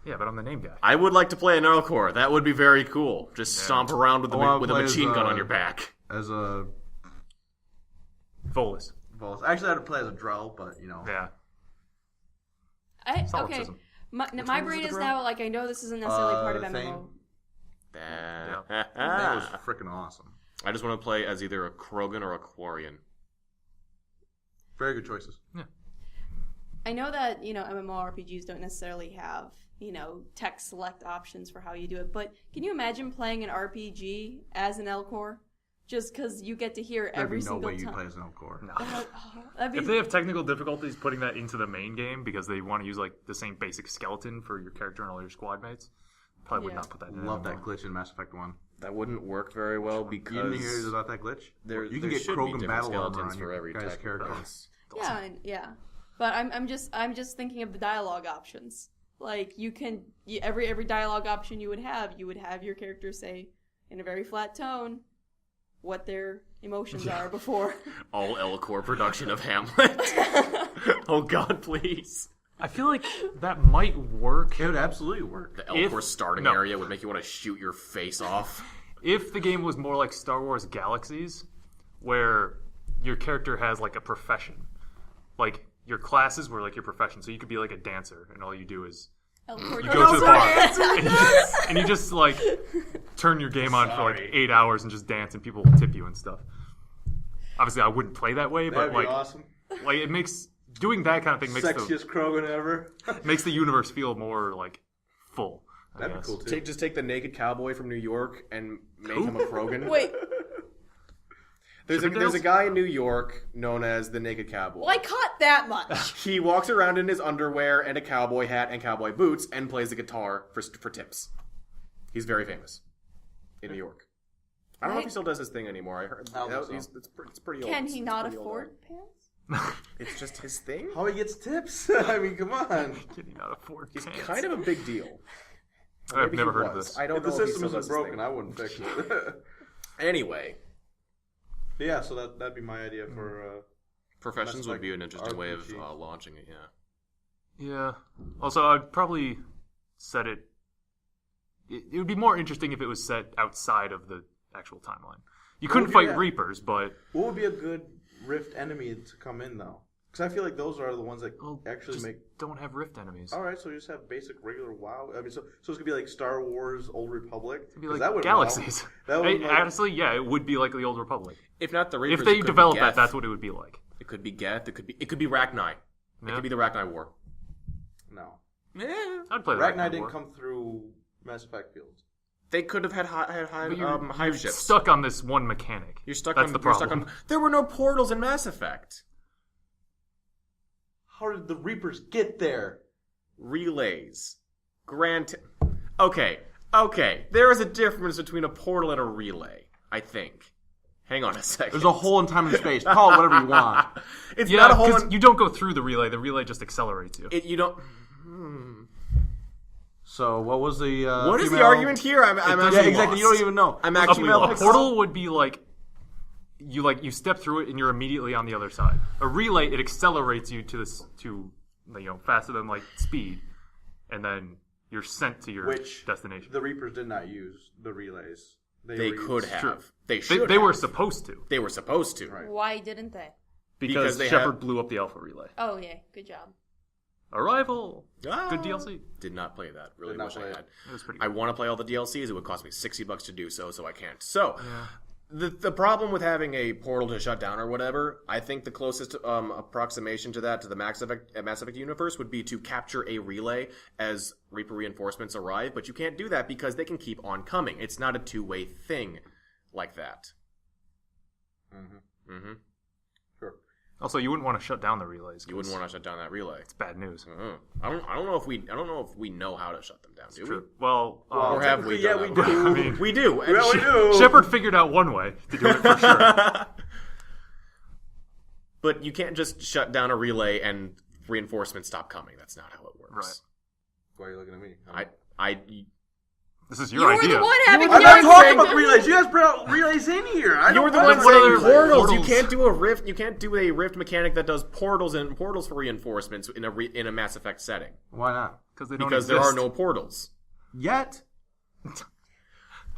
Yeah, but I'm the name guy. I would like to play an Elcor. That would be very cool. Just stomp around with a machine gun on your back. As a... Volus. Actually, I had to play as a Drell, but Yeah. Okay. Solipsism. My brain is now like I know this isn't necessarily part of MMO. That was freaking awesome. I just want to play as either a Krogan or a Quarian. Very good choices. Yeah. I know that MMORPGs don't necessarily have text select options for how you do it, but can you imagine playing an RPG as an Elcor? Just because you get to hear every single time. There'd be no way you play as an Elcor. No. If they have technical difficulties putting that into the main game because they want to use like the same basic skeleton for your character and all your squad mates, probably would not put that in. Love that glitch in Mass Effect 1. That wouldn't work very well because... You didn't hear about that glitch? You can get Krogan battle skeletons for every guy's character. Awesome. Yeah. But I'm just thinking of the dialogue options. Like every dialogue option you would have your character say in a very flat tone what their emotions are before. All Elcor production of Hamlet. Oh God, please. I feel like that might work. It would absolutely work. The Elcor starting area would make you want to shoot your face off. If the game was more like Star Wars Galaxies, where your character has like a profession. Like your classes were like your profession. So you could be like a dancer and all you do is you go to the bar and you just like turn your game on for like 8 hours and just dance and people will tip you and stuff. Obviously I wouldn't play that way, That'd but be awesome. Like it makes doing that kind of thing makes sexiest Krogan ever. Makes the universe feel more like full. That'd be cool too. Just take the naked cowboy from New York and make him a Krogan. Wait. There's a guy in New York known as the Naked Cowboy. Well, I caught that much. He walks around in his underwear and a cowboy hat and cowboy boots and plays the guitar for tips. He's very famous in New York. I don't know if he still does his thing anymore. I heard it's pretty old. Can he not afford pants? It's just his thing? How he gets tips? I mean, come on. Can he not afford He's pants? kind of a big deal. I've never heard of this. I don't if know the if he system still isn't does broken, I wouldn't fix it. Anyway. Yeah, so that'd be my idea for... Professions would be an interesting way of launching it, yeah. Yeah. Also, I'd probably set it... It would be more interesting if it was set outside of the actual timeline. You couldn't fight Reapers, but... What would be a good Rift enemy to come in, though? Because I feel like those are the ones that actually just make... don't have rift enemies. Alright, so you just have basic regular WoW. I mean, so it's going to be like Star Wars, Old Republic. It'd be like that would galaxies. That would Honestly, yeah, it would be like the Old Republic. If not the Reapers, If they it could develop be that, Geth. that's what it would be like. It could be Geth. It could be Rachni. It Yeah. could be the Rachni War. No. I'd play the Rachni Ragnar didn't War. come through Mass Effect fields. They could have had But you're hive ships. stuck on this one mechanic. You're stuck That's on. the You're stuck problem. on. There were no portals in Mass Effect. How did the Reapers get there? Relays. Okay. There is a difference between a portal and a relay, I think. Hang on a second. There's a hole in time and space. Call it whatever you want. It's Yeah, not a hole because in... you don't go through the relay. The relay just accelerates you. You don't... So, what was the... What is the argument here? I'm actually Yeah, exactly. lost. You don't even know. I'm A actually lost. portal would be like you step through it and you're immediately on the other side. A relay, it accelerates you to faster than light speed, and then you're sent to your Which destination. the Reapers did not use the relays. They were could used- have. True. They should They were have. supposed to, They were supposed to. Right. Why didn't they? because they Shepard have- blew up the Alpha relay. Oh, yeah. Good job. Arrival. Ah. Good DLC. Did not play that. Really Did not wish play I it. had. It was pretty I good. want to play all the DLCs. It would cost me $60 to do so I can't. So, the problem with having a portal to shut down or whatever, I think the closest approximation to that, to the Mass Effect universe, would be to capture a relay as Reaper reinforcements arrive, but you can't do that because they can keep on coming. It's not a two-way thing like that. Mm-hmm. Sure. Also, you wouldn't want to shut down the relays. You wouldn't want to shut down that relay. It's bad news. I don't know if we know how to shut them down. Do True. we? Well, Or have we? Yeah, done we that? do. I mean, We do. Yeah, we do. Shepard figured out one way to do it for sure. But you can't just shut down a relay and reinforcements stop coming. That's not how it works. Right. Why are you looking at me? This is You your were idea. the one having I'm the not talking argument. about relays. You guys brought relays in here. I You don't were the want one to saying other portals. You portals? can't do a rift. You can't do a rift mechanic that does portals and portals for reinforcements in a Mass Effect setting Why not? Because they don't because there are no portals. Yet.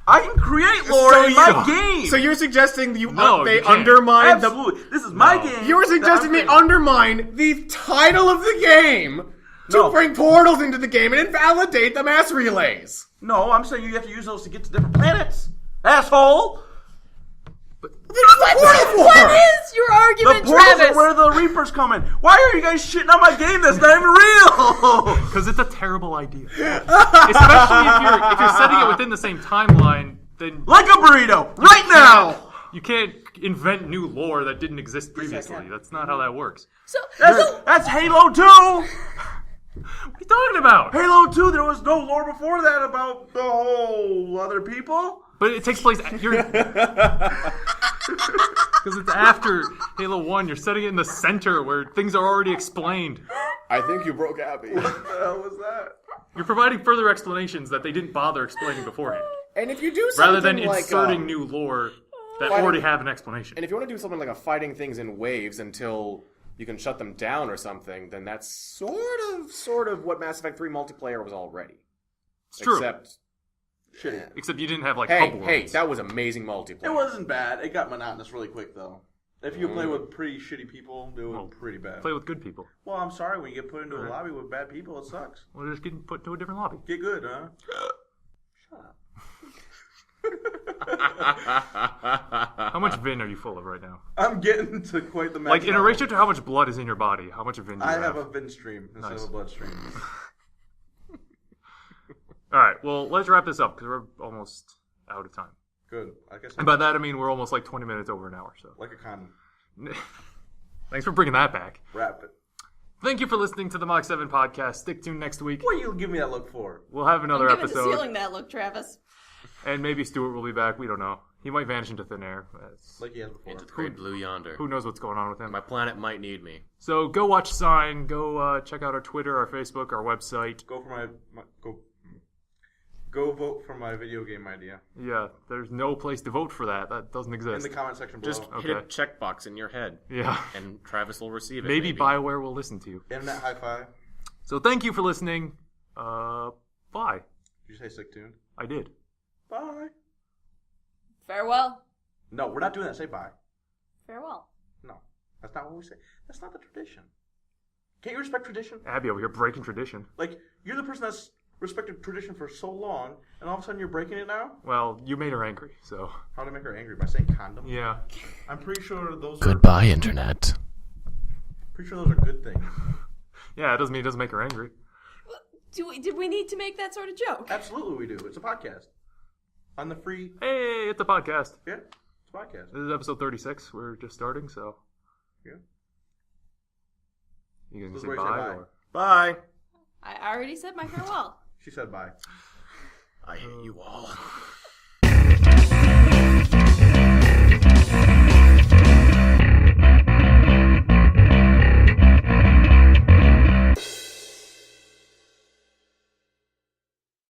I can create lore in my game. So you're suggesting No, they you can't. undermine the. Absolutely. This is my game. You were suggesting they that I'm undermine the title of the game to No. bring portals into the game and invalidate the mass relays. No, I'm saying you have to use those to get to different planets. Asshole. What is your The argument, portals Travis? are where the Reapers come in. Why are you guys shitting on my game that's not even real? Because it's a terrible idea. Especially if you're setting it within the same timeline, then Like a burrito, right now. you can't invent new lore that didn't exist previously. That's not how that works. So, That's Halo 2. What are you talking about? Halo 2, there was no lore before that about the whole other people. But it takes place because it's after Halo 1. You're setting it in the center where things are already explained. I think you broke Abby. What the hell was that? You're providing further explanations that they didn't bother explaining beforehand, And if you do something rather than like inserting new lore that fighting- already have an explanation. and if you want to do something like a fighting things in waves until you can shut them down or something, then that's sort of what Mass Effect 3 multiplayer was already. It's true. Except You didn't have like hey, hub hey, worlds. that was amazing multiplayer. It wasn't bad. It got monotonous really quick, though. If you play with pretty shitty people, it was Well, pretty bad. Play with good people. Well, I'm sorry. When you get put into a lobby with bad people, it sucks. Well, just getting put to a different lobby. Get good, huh? How much Vin are you full of right now? I'm getting to quite the Like in a ratio to how much blood is in your body, how much Vin do you I have? have a Vin stream instead Nice. of a blood stream. All right, well, let's wrap this up because we're almost out of time. Good. I guess. And by that I mean we're almost like 20 minutes over an hour. So Like a condom. thanks for bringing that back. Wrap it. Thank you for listening to the Mach7 podcast. Stick tuned next week. What are you give me that look for? We'll have I'm another giving the episode, ceiling that look, Travis. and maybe Stuart will be back. We don't know. He might vanish into thin air. Like he has before. Into the great blue yonder. Who knows what's going on with him? My planet might need me. So go watch Sign. Go check out our Twitter, our Facebook, our website. Go for go vote for my video game idea Yeah, there's no place to vote for that. That doesn't in exist. the comment section below. Just Okay. hit a checkbox in your head, Yeah. and Travis will receive it. Maybe BioWare will listen to you. Internet high five. So thank you for listening. Bye. Did you say stick tuned? I did. Bye. Farewell. No, we're not doing that. Say bye. Farewell. No. That's not what we say. That's not the tradition. Can't you respect tradition? Abby over here breaking tradition. Like, you're the person that's respected tradition for so long, and all of a sudden you're breaking it now? Well, you made her angry, so. How to make her angry? By saying condom? Yeah. I'm pretty sure those Goodbye, Internet. Pretty sure those are good things. Yeah, it doesn't make her angry. Did we need to make that sort of joke? Absolutely we do. It's a podcast. On the free... Hey, it's a podcast. Yeah, it's a podcast. This is episode 36. We're just starting, so. Yeah. You gonna This say is where bye? you say bye. Or? Bye. I already said my farewell. She said bye. I hate you all.